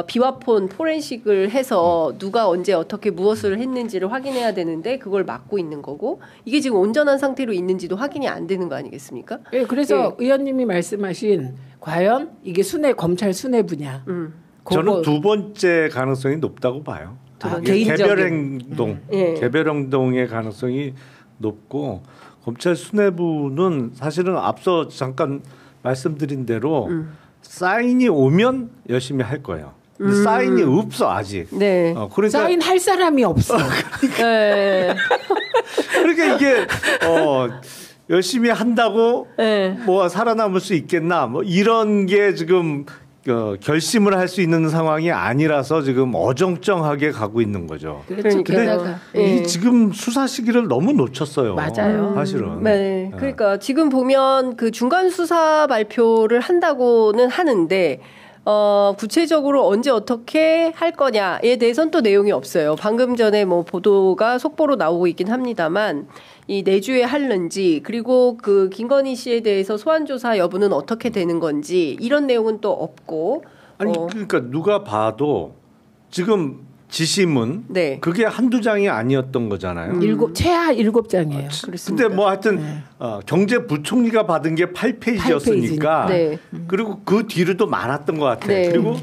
비화폰 포렌식을 해서 누가 언제 어떻게 무엇을 했는지를 확인해야 되는데 그걸 막고 있는 거고 이게 지금 온전한 상태로 있는지도 확인이 안 되는 거 아니겠습니까? 그래서 의원님이 말씀하신 과연 이게 검찰 수뇌부냐? 저는 두 번째 가능성이 높다고 봐요. 개별 행동의 가능성이 높고 검찰 수뇌부는 사실은 앞서 잠깐 말씀드린 대로 사인이 오면 열심히 할 거예요. 근데 사인이 없어 아직. 그러니까 사인 할 사람이 없어. 그러니까 이게 열심히 한다고 뭐 살아남을 수 있겠나 뭐 이런 게 지금 결심을 할 수 있는 상황이 아니라서 지금 어정쩡하게 가고 있는 거죠. 그런데 지금 수사 시기를 너무 놓쳤어요. 맞아요. 사실은. 그러니까 지금 보면 그 중간 수사 발표를 한다고는 하는데 구체적으로 언제 어떻게 할 거냐에 대해서는 또 내용이 없어요. 방금 전에 뭐 보도가 속보로 나오고 있긴 합니다만 이 내주에 할는지 그리고 그 김건희 씨에 대해서 소환 조사 여부는 어떻게 되는 건지 이런 내용은 또 없고. 아니 그러니까 누가 봐도 지금 지시문 그게 한두 장이 아니었던 거잖아요. 최하 7장이에요. 근데 뭐 하여튼 경제부총리가 받은 게 8페이지였으니까 그리고 그 뒤로도 많았던 것 같아요. 그리고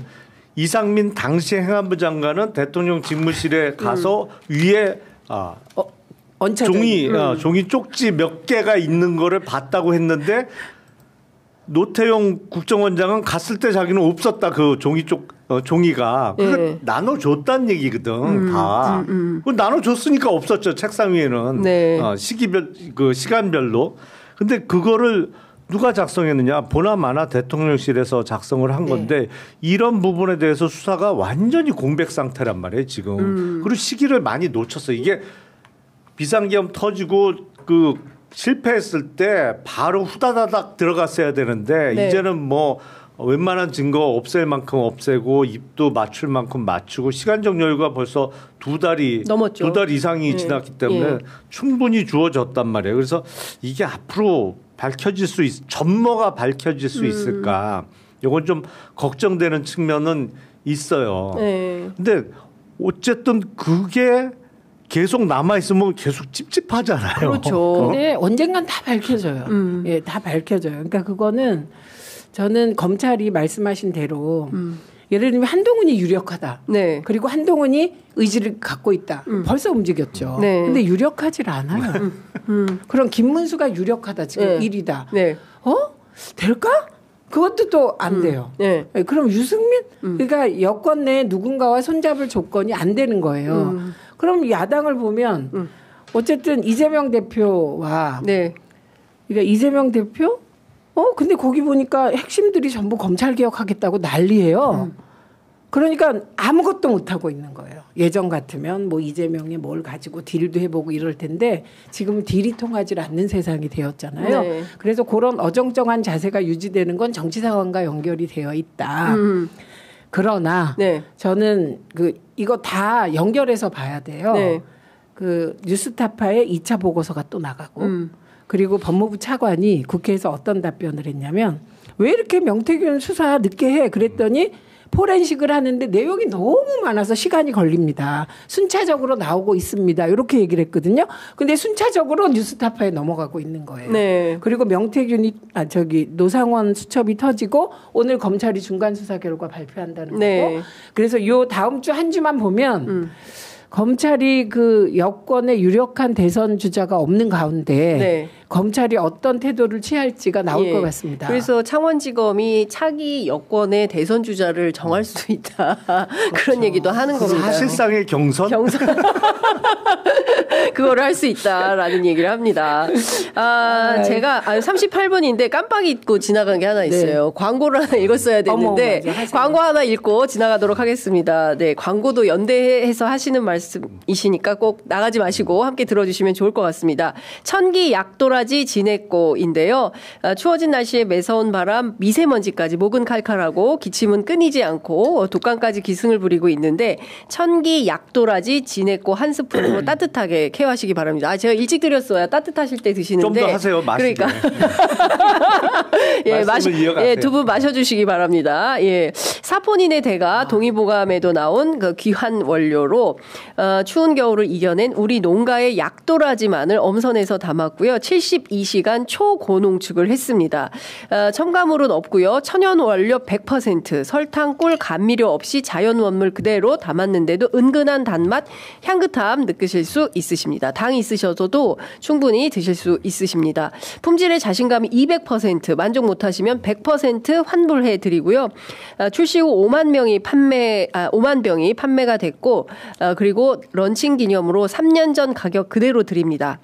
이상민 당시 행안부 장관은 대통령 집무실에 가서 위에 종이 쪽지 몇 개가 있는 거를 봤다고 했는데 노태용 국정원장은 갔을 때 자기는 없었다 그 종이가 그걸 나눠줬다는 얘기거든 다. 나눠줬으니까 없었죠 책상 위에는 시간별로. 근데 그거를 누가 작성했느냐 보나마나 대통령실에서 작성을 한 건데 이런 부분에 대해서 수사가 완전히 공백 상태란 말이에요 지금. 그리고 시기를 많이 놓쳤어요. 이게 비상계엄 터지고 그 실패했을 때 바로 후다다닥 들어갔어야 되는데 이제는 뭐 웬만한 증거 없앨 만큼 없애고 입도 맞출 만큼 맞추고 시간적 여유가 벌써 두 달이 넘었죠. 2달 이상이 지났기 때문에 충분히 주어졌단 말이에요. 그래서 이게 앞으로 전모가 밝혀질 수 있을까? 이건 좀 걱정되는 측면은 있어요. 근데 어쨌든 그게 계속 남아있으면 계속 찝찝하잖아요. 그렇죠. 근데 언젠간 다 밝혀져요. 다 밝혀져요. 그러니까 그거는 저는 검찰이 말씀하신 대로 예를 들면 한동훈이 유력하다. 네. 그리고 한동훈이 의지를 갖고 있다. 벌써 움직였죠. 네. 근데 유력하질 않아요. 그럼 김문수가 유력하다. 지금 1위다. 네. 될까? 그것도 또 안 돼요. 네. 그럼 유승민? 그러니까 여권 내에 누군가와 손잡을 조건이 안 되는 거예요. 그럼 야당을 보면 어쨌든 이재명 대표와 네. 그러니까 이재명 대표? 근데 거기 보니까 핵심들이 전부 검찰개혁하겠다고 난리예요. 그러니까 아무것도 못하고 있는 거예요. 예전 같으면 뭐 이재명이 뭘 가지고 딜도 해보고 이럴 텐데 지금은 딜이 통하지 않는 세상이 되었잖아요. 네. 그래서 그런 어정쩡한 자세가 유지되는 건 정치 상황과 연결이 되어 있다. 그러나 네. 저는 이거 다 연결해서 봐야 돼요. 네. 뉴스타파의 2차 보고서가 또 나가고 그리고 법무부 차관이 국회에서 어떤 답변을 했냐면 왜 이렇게 명태균 수사 늦게 해? 그랬더니 포렌식을 하는데 내용이 너무 많아서 시간이 걸립니다. 순차적으로 나오고 있습니다. 이렇게 얘기를 했거든요. 근데 순차적으로 뉴스타파에 넘어가고 있는 거예요. 네. 그리고 명태균이 노상원 수첩이 터지고 오늘 검찰이 중간 수사 결과 발표한다는 네. 거고. 그래서 요 다음 주 한 주만 보면 검찰이 여권에 유력한 대선 주자가 없는 가운데 네. 검찰이 어떤 태도를 취할지가 나올 것 같습니다. 그래서 창원지검이 차기 여권의 대선 주자를 정할 수 있다. 그렇죠. 그런 얘기도 하는 겁니다. 사실상의 경선? 그거를 할 수 있다라는 얘기를 합니다. 제가 38분인데 깜빡 잊고 지나간 게 하나 있어요. 네. 광고를 하나 읽었어야 됐는데 광고 하나 읽고 지나가도록 하겠습니다. 네, 광고도 연대해서 하시는 말씀이시니까 꼭 나가지 마시고 함께 들어주시면 좋을 것 같습니다. 천기 약도라지 지냈고인데요. 추워진 날씨에 매서운 바람, 미세먼지까지 목은 칼칼하고 기침은 끊이지 않고 독감까지 기승을 부리고 있는데 천기 약도라지 지냈고 한 스푼으로 따뜻하게 케어하시기 바랍니다. 제가 일찍 드렸어야 따뜻하실 때 드시는데 좀 더 하세요. 마시게. 그러니까 두 분 마셔주시기 바랍니다. 사포닌의 대가 동의보감에도 나온 귀한 원료로 추운 겨울을 이겨낸 우리 농가의 약도라지 마늘 엄선해서 담았고요. 72시간 초고농축을 했습니다. 첨가물은 없고요. 천연 원료 100%, 설탕, 꿀, 감미료 없이 자연 원물 그대로 담았는데도 은근한 단맛, 향긋함 느끼실 수 있으십니다. 당이 있으셔도 충분히 드실 수 있으십니다. 품질에 자신감이 200%, 만족 못하시면 100% 환불해 드리고요. 출시 후 5만 병이 판매가 됐고 그리고 런칭 기념으로 3년 전 가격 그대로 드립니다.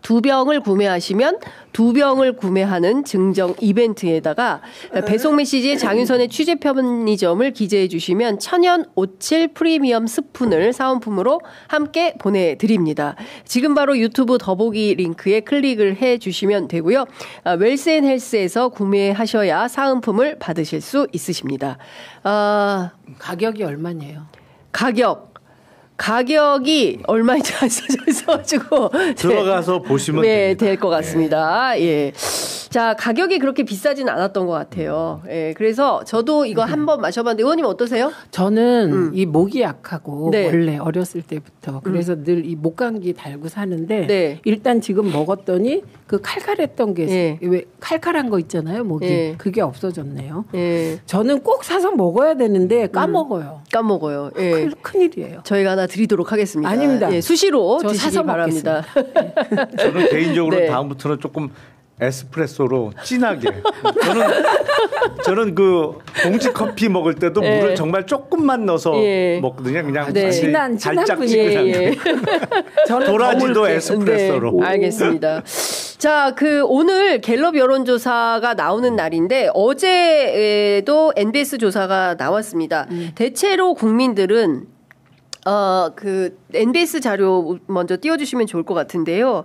2병을 구매하시면 2병을 구매하는 증정 이벤트에다가 배송 메시지에 장윤선의 취재 편의점을 기재해 주시면 천연 오칠 프리미엄 스푼을 사은품으로 함께 보내드립니다. 지금 바로 유튜브 더보기 링크에 클릭을 해 주시면 되고요. 웰스앤헬스에서 구매하셔야 사은품을 받으실 수 있으십니다. 가격이 얼마냐요? 가격이 얼마인지 안 써져 있어가지고 들어가서 보시면 될 것 같습니다. 예. 자, 가격이 그렇게 비싸진 않았던 것 같아요. 예. 그래서 저도 이거 한번 마셔봤는데 의원님 어떠세요? 저는 이 목이 약하고 원래 어렸을 때부터 그래서 늘 이 목감기 달고 사는데 일단 지금 먹었더니 칼칼했던 게 왜 칼칼한 거 있잖아요, 목이. 그게 없어졌네요. 저는 꼭 사서 먹어야 되는데 까먹어요. 예. 큰일이에요. 저희가 하나 드리도록 하겠습니다. 아닙니다. 수시로 드시기 바랍니다. 저는 개인적으로 다음부터는 조금 에스프레소로 진하게. 저는 공지 커피 먹을 때도 물을 정말 조금만 넣어서 먹거든요. 그냥 친한 달짝지근한. 저는 도라지도 에스프레소로. 알겠습니다. 자, 오늘 갤럽 여론조사가 나오는 날인데 어제도 NBS 조사가 나왔습니다. 대체로 국민들은 NBS 자료 먼저 띄워주시면 좋을 것 같은데요.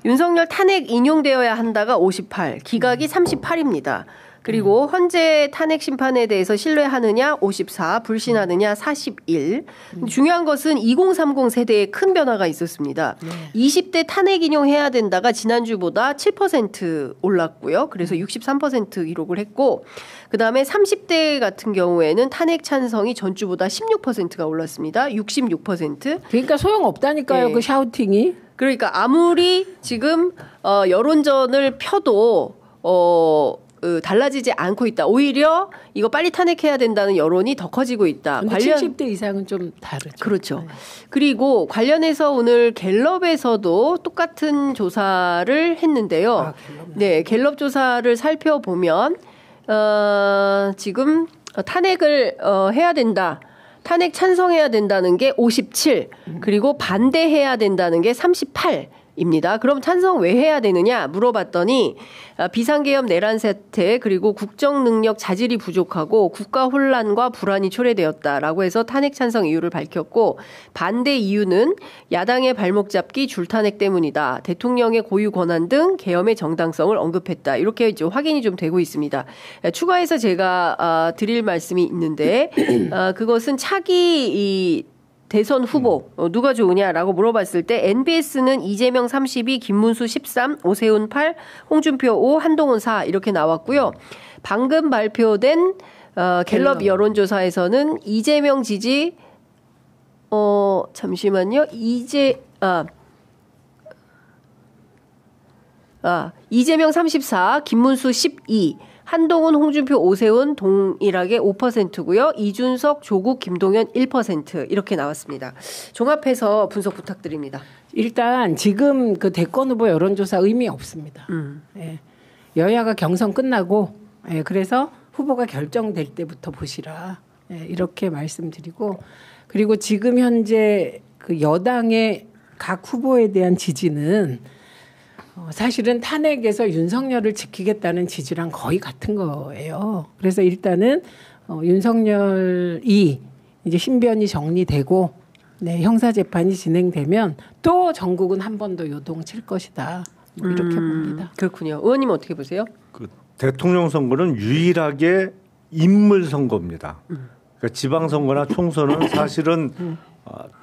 윤석열 탄핵 인용되어야 한다가 58, 기각이 38입니다. 그리고 헌재 탄핵 심판에 대해서 신뢰하느냐 54, 불신하느냐 41. 중요한 것은 2030 세대에 큰 변화가 있었습니다. 20대 탄핵 인용해야 된다가 지난주보다 7% 올랐고요. 그래서 63% 기록을 했고 그다음에 30대 같은 경우에는 탄핵 찬성이 전주보다 16%가 올랐습니다. 66%. 그러니까 소용없다니까요. 그 샤우팅이. 그러니까 아무리 지금 여론전을 펴도 달라지지 않고 있다. 오히려 이거 빨리 탄핵해야 된다는 여론이 더 커지고 있다. 관련 70대 이상은 좀 다르죠. 그렇죠. 네. 그리고 관련해서 오늘 갤럽에서도 똑같은 조사를 했는데요. 네, 갤럽 조사를 살펴보면 지금 탄핵을 해야 된다. 탄핵 찬성해야 된다는 게 57, 그리고 반대해야 된다는 게 38입니다. 그럼 찬성 왜 해야 되느냐 물어봤더니 비상계엄 내란 사태 그리고 국정 능력 자질이 부족하고 국가 혼란과 불안이 초래되었다라고 해서 탄핵 찬성 이유를 밝혔고, 반대 이유는 야당의 발목 잡기 줄탄핵 때문이다. 대통령의 고유 권한 등 계엄의 정당성을 언급했다. 이렇게 이제 확인이 좀 되고 있습니다. 추가해서 제가 드릴 말씀이 있는데 그것은 차기 이 대선 후보 누가 좋으냐라고 물어봤을 때 NBS는 이재명 32, 김문수 13, 오세훈 8, 홍준표 5, 한동훈 4 이렇게 나왔고요. 방금 발표된 갤럽 여론조사에서는 이재명 지지 잠시만요. 이재명 34, 김문수 12, 한동훈, 홍준표, 오세훈 동일하게 5%고요. 이준석, 조국, 김동연 1% 이렇게 나왔습니다. 종합해서 분석 부탁드립니다. 일단 지금 그 대권 후보 여론조사 의미 없습니다. 예. 여야가 경선 끝나고 그래서 후보가 결정될 때부터 보시라. 이렇게 말씀드리고, 그리고 지금 현재 그 여당의 각 후보에 대한 지지는 사실은 탄핵에서 윤석열을 지키겠다는 지지랑 거의 같은 거예요. 그래서 일단은 윤석열이 이제 신변이 정리되고 형사 재판이 진행되면 또 전국은 한 번 더 요동칠 것이다. 이렇게 봅니다. 그렇군요. 의원님 어떻게 보세요? 그 대통령 선거는 유일하게 인물 선거입니다. 그러니까 지방선거나 총선은 사실은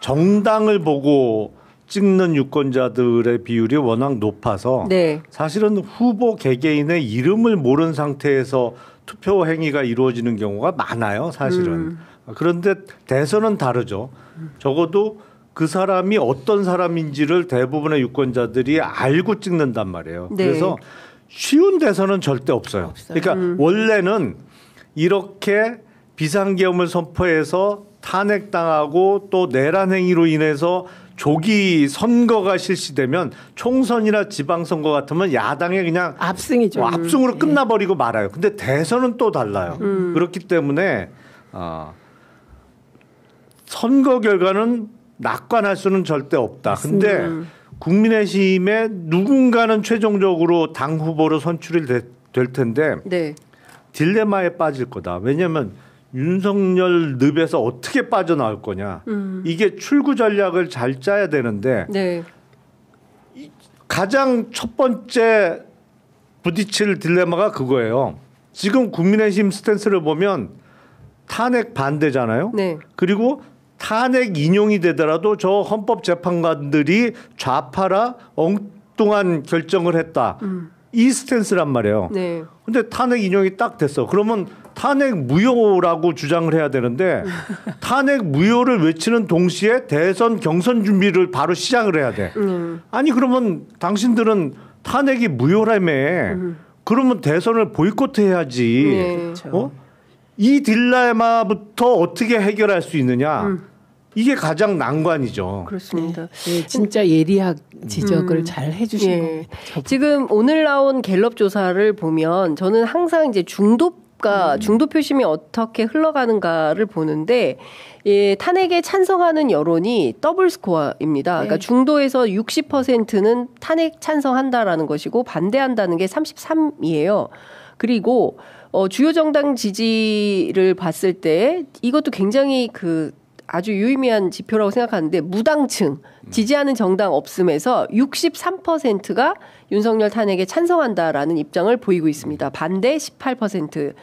정당을 보고 찍는 유권자들의 비율이 워낙 높아서 네. 사실은 후보 개개인의 이름을 모른 상태에서 투표 행위가 이루어지는 경우가 많아요, 사실은. 그런데 대선은 다르죠. 적어도 그 사람이 어떤 사람인지를 대부분의 유권자들이 알고 찍는단 말이에요. 네. 그래서 쉬운 대선은 절대 없어요. 그러니까 원래는 이렇게 비상계엄을 선포해서 탄핵당하고 또 내란 행위로 인해서 조기 선거가 실시되면 총선이나 지방선거 같으면 야당의 그냥 압승이죠. 압승으로 끝나버리고 말아요. 근데 대선은 또 달라요. 그렇기 때문에 선거 결과는 낙관할 수는 절대 없다. 근데 국민의힘에 누군가는 최종적으로 당 후보로 선출이 될 텐데 네. 딜레마에 빠질 거다. 왜냐하면 윤석열 늪에서 어떻게 빠져나올 거냐. 이게 출구 전략을 잘 짜야 되는데 네. 가장 첫 번째 부딪힐 딜레마가 그거예요. 지금 국민의힘 스탠스를 보면 탄핵 반대잖아요. 네. 그리고 탄핵 인용이 되더라도 저 헌법재판관들이 좌파라 엉뚱한 결정을 했다. 이 스탠스란 말이에요. 네. 근데 탄핵 인용이 딱 됐어. 그러면 탄핵 무효라고 주장을 해야 되는데 탄핵 무효를 외치는 동시에 대선 경선 준비를 바로 시작을 해야 돼. 아니 그러면 당신들은 탄핵이 무효라며. 그러면 대선을 보이콧해야지. 네. 그렇죠. 이 딜레마부터 어떻게 해결할 수 있느냐. 이게 가장 난관이죠. 그렇습니다. 네, 진짜 예리한 지적을 잘 해주신 겁니다. 지금 오늘 나온 갤럽 조사를 보면 저는 항상 이제 중도 표심이 어떻게 흘러가는가를 보는데 탄핵에 찬성하는 여론이 더블 스코어입니다. 그러니까 중도에서 60%는 탄핵 찬성한다라는 것이고 반대한다는 게 33이에요. 그리고 주요 정당 지지를 봤을 때 이것도 굉장히 아주 유의미한 지표라고 생각하는데 무당층 지지하는 정당 없음에서 63%가 윤석열 탄핵에 찬성한다라는 입장을 보이고 있습니다. 반대 18%,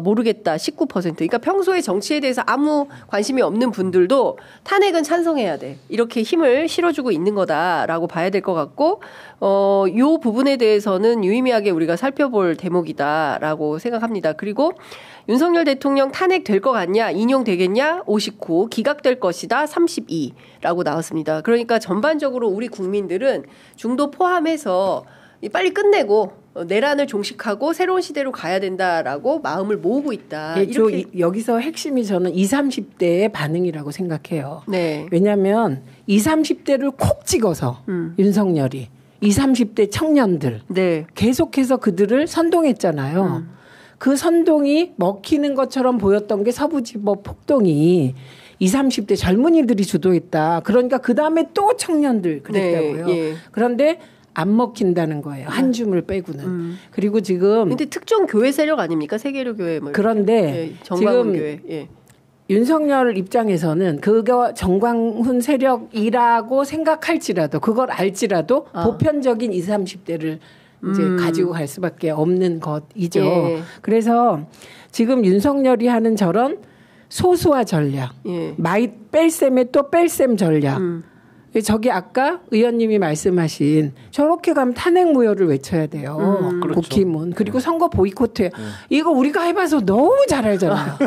모르겠다 19%. 그러니까 평소에 정치에 대해서 아무 관심이 없는 분들도 탄핵은 찬성해야 돼. 이렇게 힘을 실어주고 있는 거다라고 봐야 될 것 같고 요 부분에 대해서는 유의미하게 우리가 살펴볼 대목이다라고 생각합니다. 그리고 윤석열 대통령 탄핵될 것 같냐, 인용되겠냐, 59, 기각될 것이다, 32라고 나왔습니다. 그러니까 전반적으로 우리 국민들은 중도 포함해서 빨리 끝내고 내란을 종식하고 새로운 시대로 가야 된다라고 마음을 모으고 있다. 예, 이렇게 여기서 핵심이 저는 20, 30대의 반응이라고 생각해요. 네. 왜냐하면 20, 30대를 콕 찍어서 윤석열이 20, 30대 청년들 네. 계속해서 그들을 선동했잖아요. 그 선동이 먹히는 것처럼 보였던 게 서부지법 폭동이 20, 30대 젊은이들이 주도했다. 그러니까 그다음에 또 청년들 그랬다고요. 네, 예. 그런데 안 먹힌다는 거예요. 한 줌을 빼고는. 그리고 지금 근데 특정 교회 세력 아닙니까? 세계로 교회 뭐. 그런데 정광훈 지금 교회. 예. 윤석열 입장에서는 그거 정광훈 세력이라고 생각할지라도 그걸 알지라도 보편적인 20, 30대를 이제 가지고 갈 수밖에 없는 것이죠. 예. 그래서 지금 윤석열이 하는 저런 소수화 전략, 예. 뺄셈에 또 뺄셈 전략. 저기 아까 의원님이 말씀하신 저렇게 가면 탄핵 무효를 외쳐야 돼요. 그렇죠. 국힘은. 그리고 선거 보이콧해. 이거 우리가 해봐서 너무 잘 알잖아요.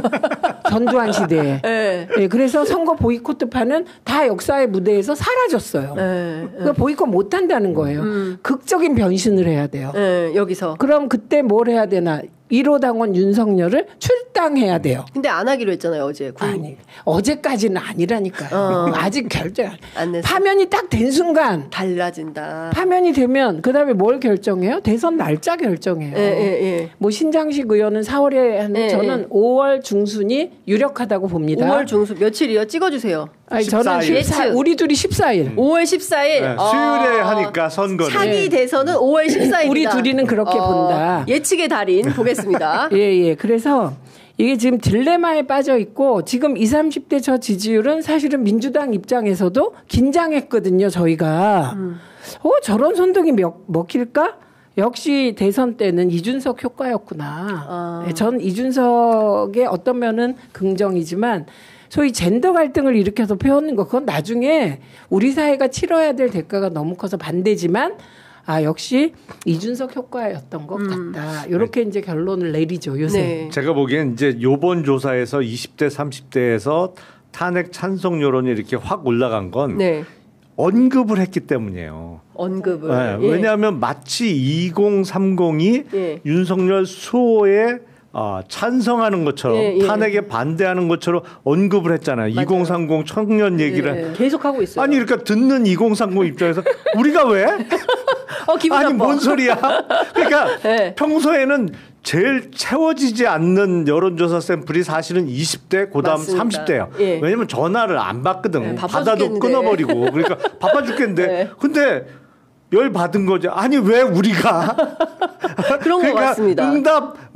전두환 시대에. 네. 네, 그래서 선거 보이콧파는 다 역사의 무대에서 사라졌어요. 네. 그러니까 보이콧 못한다는 거예요. 극적인 변신을 해야 돼요. 네, 여기서. 그럼 그때 뭘 해야 되나. 1호 당원 윤석열을 출당해야 돼요. 근데 안 하기로 했잖아요, 어제. 아니, 어제까지는 아니라니까요. 아직 결정 안 냈어요. 파면이 딱 된 순간 달라진다. 파면이 되면 그다음에 뭘 결정해요? 대선 날짜 결정해요. 예. 뭐 신장식 의원은 4월에 하는 저는 5월 중순이 유력하다고 봅니다. 5월 중순 며칠이요? 찍어주세요. 아니, 저는 14일. 우리 둘이 14일. 5월 14일. 네, 수요일에 하니까 선거를. 차기 대선은 5월 14일이다. 우리 둘이는 그렇게 본다. 예측의 달인 보겠습니다. 예. 그래서 이게 지금 딜레마에 빠져 있고 지금 20, 30대 저 지지율은 사실은 민주당 입장에서도 긴장했거든요, 저희가. 저런 선동이 먹힐까? 역시 대선 때는 이준석 효과였구나. 네, 전 이준석의 어떤 면은 긍정이지만 소위 젠더 갈등을 일으켜서 표현하는 거 그건 나중에 우리 사회가 치러야 될 대가가 너무 커서 반대지만 역시 이준석 효과였던 것 같다. 이렇게 이제 결론을 내리죠, 요새. 네. 제가 보기엔 이제 요번 조사에서 20대, 30대에서 탄핵 찬성 여론이 이렇게 확 올라간 건 네. 언급을 했기 때문이에요. 언급을. 네, 예. 왜냐하면 마치 2030이 예. 윤석열 수호에 찬성하는 것처럼 탄핵에 반대하는 것처럼 언급을 했잖아요. 맞아요. 2030 청년 얘기를 계속 하고 있어요. 아니 그러니까 듣는 2030 입장에서 우리가 왜? 기분 아니 나빠. 뭔 소리야? 그러니까 평소에는 제일 채워지지 않는 여론조사 샘플이 사실은 20대 그다음 맞습니다. 30대예요. 예. 왜냐면 전화를 안 받거든. 바빠 받아도 죽겠는데. 끊어버리고 그러니까 바빠 죽겠는데 네. 근데 열 받은 거죠. 아니 왜 우리가 그런 거 같습니다.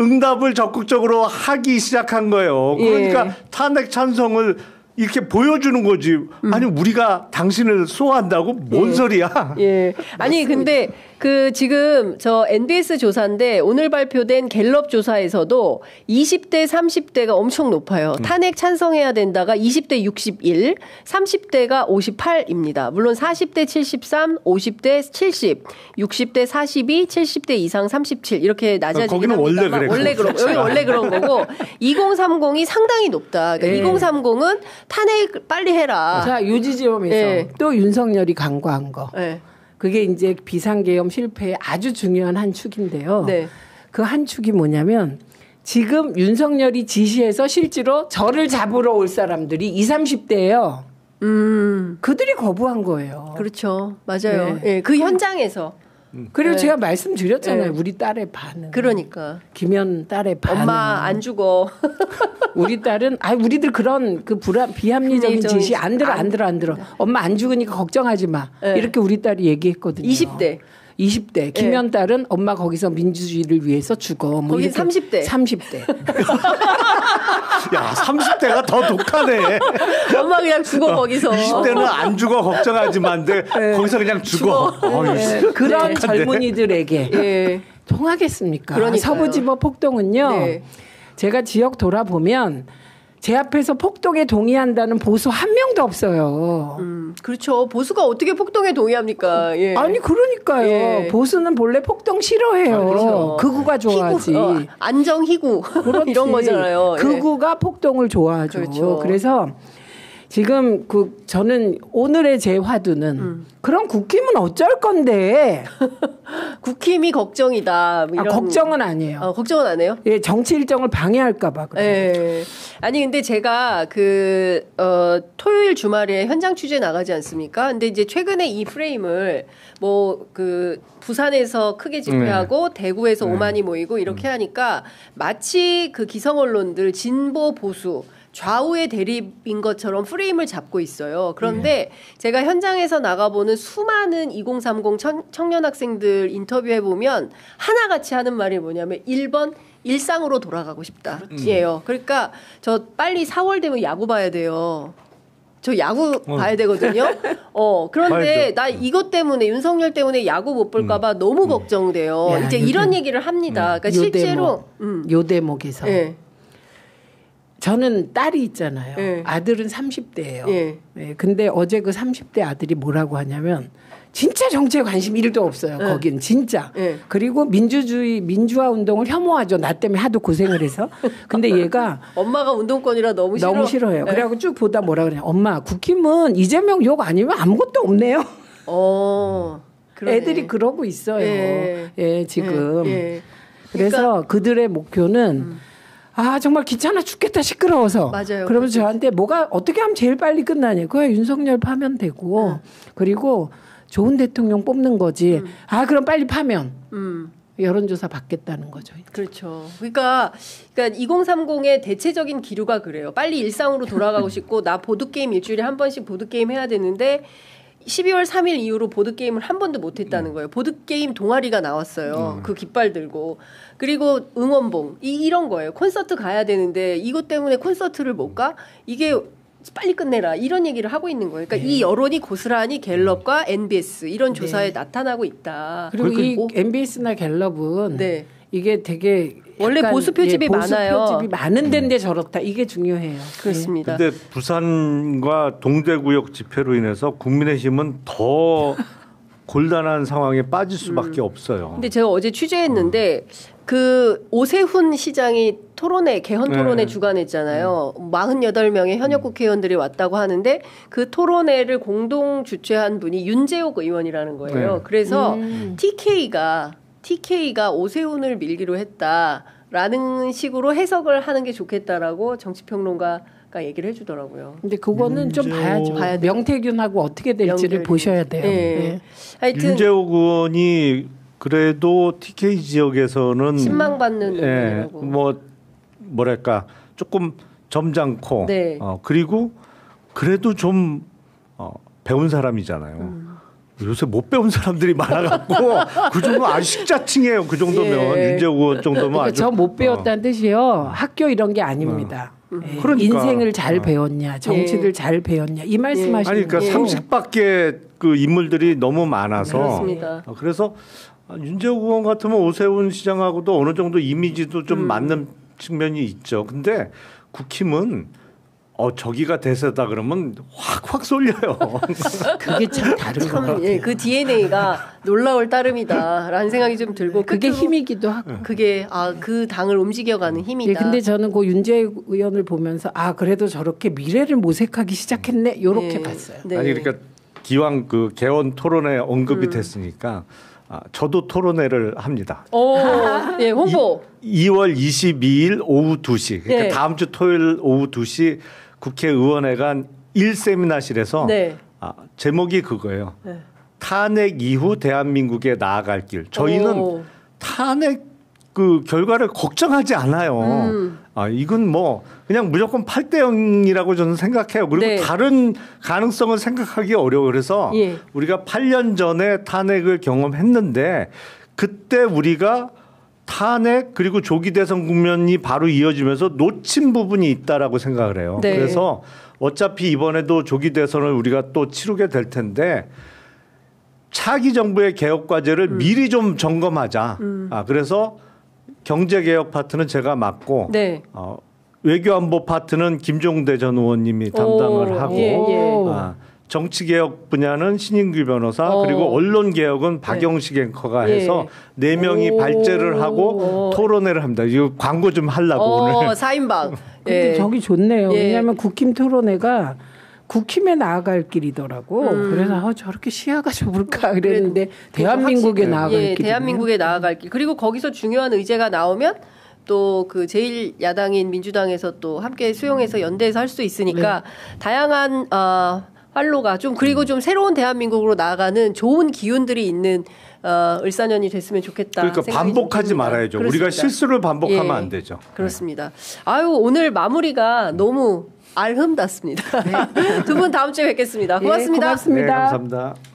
응답을 적극적으로 하기 시작한 거예요. 그러니까 예. 탄핵 찬성을 이렇게 보여주는 거지. 아니 우리가 당신을 수호한다고? 뭔 소리야? 예. 아니 근데 그 지금 저 NBS 조사인데 오늘 발표된 갤럽 조사에서도 20대, 30대가 엄청 높아요. 탄핵 찬성해야 된다가 20대 61, 30대가 58입니다. 물론 40대 73, 50대 70, 60대 42, 70대 이상 37 이렇게 낮아지긴 거기는 합니다만 원래 그래. 여기 원래 그런 거고 2030이 상당히 높다. 그러니까 2030은 탄핵 빨리 해라. 자, 유지지엄에서 또 윤석열이 강구한 거. 네. 그게 이제 비상계엄 실패의 아주 중요한 한 축인데요. 네. 그 한 축이 뭐냐면 지금 윤석열이 지시해서 실제로 저를 잡으러 올 사람들이 20, 30대예요. 그들이 거부한 거예요. 그렇죠. 맞아요. 예, 그 현장에서. 그리고 네. 제가 말씀드렸잖아요. 네. 우리 딸의 반응. 그러니까. 김현 딸의 반응. 엄마 안 죽어. 우리 딸은 우리들 그런 그 비합리적인 지시 안 들어. 엄마 안 죽으니까 걱정하지 마. 네. 이렇게 우리 딸이 얘기했거든요. 20대. 김현 딸은 엄마 거기서 민주주의를 위해서 죽어. 거기 30대. 30대. 야, 30대가 더 독하네. 엄마 그냥 죽어 거기서. 20대는 안 죽어 걱정하지 마는데 거기서 그냥 죽어. 그런 젊은이들에게 통하겠습니까? 그러니까요. 서부지법 폭동은요. 네. 제가 지역 돌아보면 제 앞에서 폭동에 동의한다는 보수 한 명도 없어요. 그렇죠. 보수가 어떻게 폭동에 동의합니까? 예. 아니 그러니까요. 예. 보수는 본래 폭동 싫어해요. 그렇죠. 극우가 좋아하지. 희구, 안정 희구 이런 거잖아요. 극우가 폭동을 좋아하죠. 그렇죠. 그래서 지금 저는 오늘의 제 화두는 그럼 국힘은 어쩔 건데? 국힘이 걱정이다. 뭐 이런. 걱정은 아니에요. 걱정은 안 해요? 예, 정치 일정을 방해할까봐 그래요. 예. 아니 근데 제가 토요일 주말에 현장 취재 나가지 않습니까? 근데 이제 최근에 이 프레임을 부산에서 크게 집회하고 대구에서 5만이 모이고 이렇게 하니까 마치 그 기성 언론들 진보 보수 좌우의 대립인 것처럼 프레임을 잡고 있어요. 그런데 제가 현장에서 나가보는 수많은 2030 청년 학생들 인터뷰해보면 하나같이 하는 말이 뭐냐면 1번 일상으로 돌아가고 싶다예요. 그러니까 저 빨리 4월 되면 야구 봐야 돼요. 저 야구 봐야 되거든요. 그런데 나 이것 때문에 윤석열 때문에 야구 못 볼까봐 너무 걱정돼요. 야, 이제 이런 얘기를 합니다. 그러니까 실제로 요 대목에서 네. 저는 딸이 있잖아요. 네. 아들은 30대예요. 네. 네, 근데 어제 그 30대 아들이 뭐라고 하냐면 진짜 정치에 관심 1도 없어요. 거긴 진짜. 그리고 민주화 운동을 혐오하죠. 나 때문에 하도 고생을 해서. 근데 얘가 엄마가 운동권이라 너무 싫어해요. 그래갖고 쭉 보다 뭐라 그래요. 엄마 국힘은 이재명 욕 아니면 아무것도 없네요. 그러네. 애들이 그러고 있어요. 예, 지금. 그래서 그러니까, 그들의 목표는 정말 귀찮아 죽겠다 시끄러워서. 맞아요. 그러면서 저한테 어떻게 하면 제일 빨리 끝나냐. 그거 윤석열 파면 되고 그리고 좋은 대통령 뽑는 거지. 그럼 빨리 파면. 여론조사 받겠다는 거죠. 그렇죠. 그러니까 2030의 대체적인 기류가 그래요. 빨리 일상으로 돌아가고 싶고 나 보드게임 일주일에 한 번씩 보드게임 해야 되는데 12월 3일 이후로 보드게임을 한 번도 못했다는 거예요. 보드게임 동아리가 나왔어요. 그 깃발 들고. 그리고 응원봉. 이런 거예요. 콘서트 가야 되는데 이것 때문에 콘서트를 못 가? 이게 빨리 끝내라. 이런 얘기를 하고 있는 거예요. 그러니까 이 여론이 고스란히 갤럽과 NBS 이런 조사에 나타나고 있다. 그리고 이 MBS나 갤럽은 이게 되게 원래 보수 표집이 많아요. 보수 표집이 많은 데인데 저렇다. 이게 중요해요. 그렇습니다. 근데 부산과 동대구역 집회로 인해서 국민의힘은 더 곤란한 상황에 빠질 수밖에 없어요. 근데 제가 어제 취재했는데 그 오세훈 시장이 개헌 토론회 주관했잖아요. 48명의 현역 국회의원들이 왔다고 하는데 그 토론회를 공동 주최한 분이 윤재옥 의원이라는 거예요. 그래서 TK가 오세훈을 밀기로 했다라는 식으로 해석을 하는 게 좋겠다라고 정치평론가가 얘기를 해주더라고요. 근데 그거는 좀 봐야죠. 명태균하고 어떻게 될지를 보셔야 돼요. 네. 하여튼 윤재옥 의원이 그래도 TK 지역에서는 신망받는 의원이라고. 뭐랄까 조금 점잖고 그리고 그래도 좀 배운 사람이잖아요. 요새 못 배운 사람들이 많아갖고 그 정도 아주 식자층이에요. 그 정도면 윤재욱 의원 정도면 아주 저 못 배웠다는 뜻이요. 학교 이런 게 아닙니다. 그러니까. 인생을 잘 배웠냐, 정치를 잘 배웠냐 이 말씀하시는 그러니까 상식밖에 그 인물들이 너무 많아서 그렇습니다. 그래서 윤재욱 의원 같으면 오세훈 시장하고도 어느 정도 이미지도 좀 맞는 측면이 있죠. 근데 국힘은 저기가 대세다 그러면 확 쏠려요. 그게 참 다른 것 같아요. 그 DNA가 놀라울 따름이다라는 생각이 좀 들고 그게 힘이기도 하고. 그게 그 당을 움직여가는 힘이다. 근데 저는 그 윤재욱 의원을 보면서 그래도 저렇게 미래를 모색하기 시작했네 이렇게 봤어요. 아니 그러니까 기왕 그 개헌 토론회 언급이 됐으니까 저도 토론회를 합니다. 홍보. 2월 22일 오후 2시. 그러니까 다음 주 토요일 오후 2시 국회의원회관 1세미나실에서 제목이 그거예요. 탄핵 이후 대한민국에 나아갈 길. 저희는 탄핵 그 결과를 걱정하지 않아요. 이건 그냥 무조건 8대 0이라고 저는 생각해요. 그리고 다른 가능성을 생각하기 어려워요. 그래서 우리가 8년 전에 탄핵을 경험했는데 그때 우리가 탄핵 그리고 조기 대선 국면이 바로 이어지면서 놓친 부분이 있다라고 생각을 해요. 그래서 어차피 이번에도 조기 대선을 우리가 또 치르게 될 텐데 차기 정부의 개혁 과제를 미리 좀 점검하자. 그래서 경제개혁 파트는 제가 맡고 외교안보 파트는 김종대 전 의원님이 담당을 하고 정치개혁 분야는 신인규 변호사 그리고 언론개혁은 박영식 앵커가 해서 4명이 발제를 하고 토론회를 합니다. 이거 광고 좀 하려고 오늘. 4인방. 근데 저기 좋네요. 왜냐하면 국힘 토론회가 국힘에 나아갈 길이더라고. 그래서 저렇게 시야가 좁을까 그랬는데 대한민국에 나아갈 길. 대한민국에 나아갈 길. 그리고 거기서 중요한 의제가 나오면 또 그 제1야당인 민주당에서 또 함께 수용해서 연대해서 할 수 있으니까 다양한 활로가 좀 그리고 좀 새로운 대한민국으로 나아가는 좋은 기운들이 있는 을사년이 됐으면 좋겠다. 그러니까 반복하지 말아야죠. 그렇습니다. 우리가 실수를 반복하면 안 되죠. 그렇습니다. 아유 오늘 마무리가 너무 알흠났습니다. 두 분 다음 주에 뵙겠습니다. 고맙습니다. 고맙습니다. 네, 감사합니다.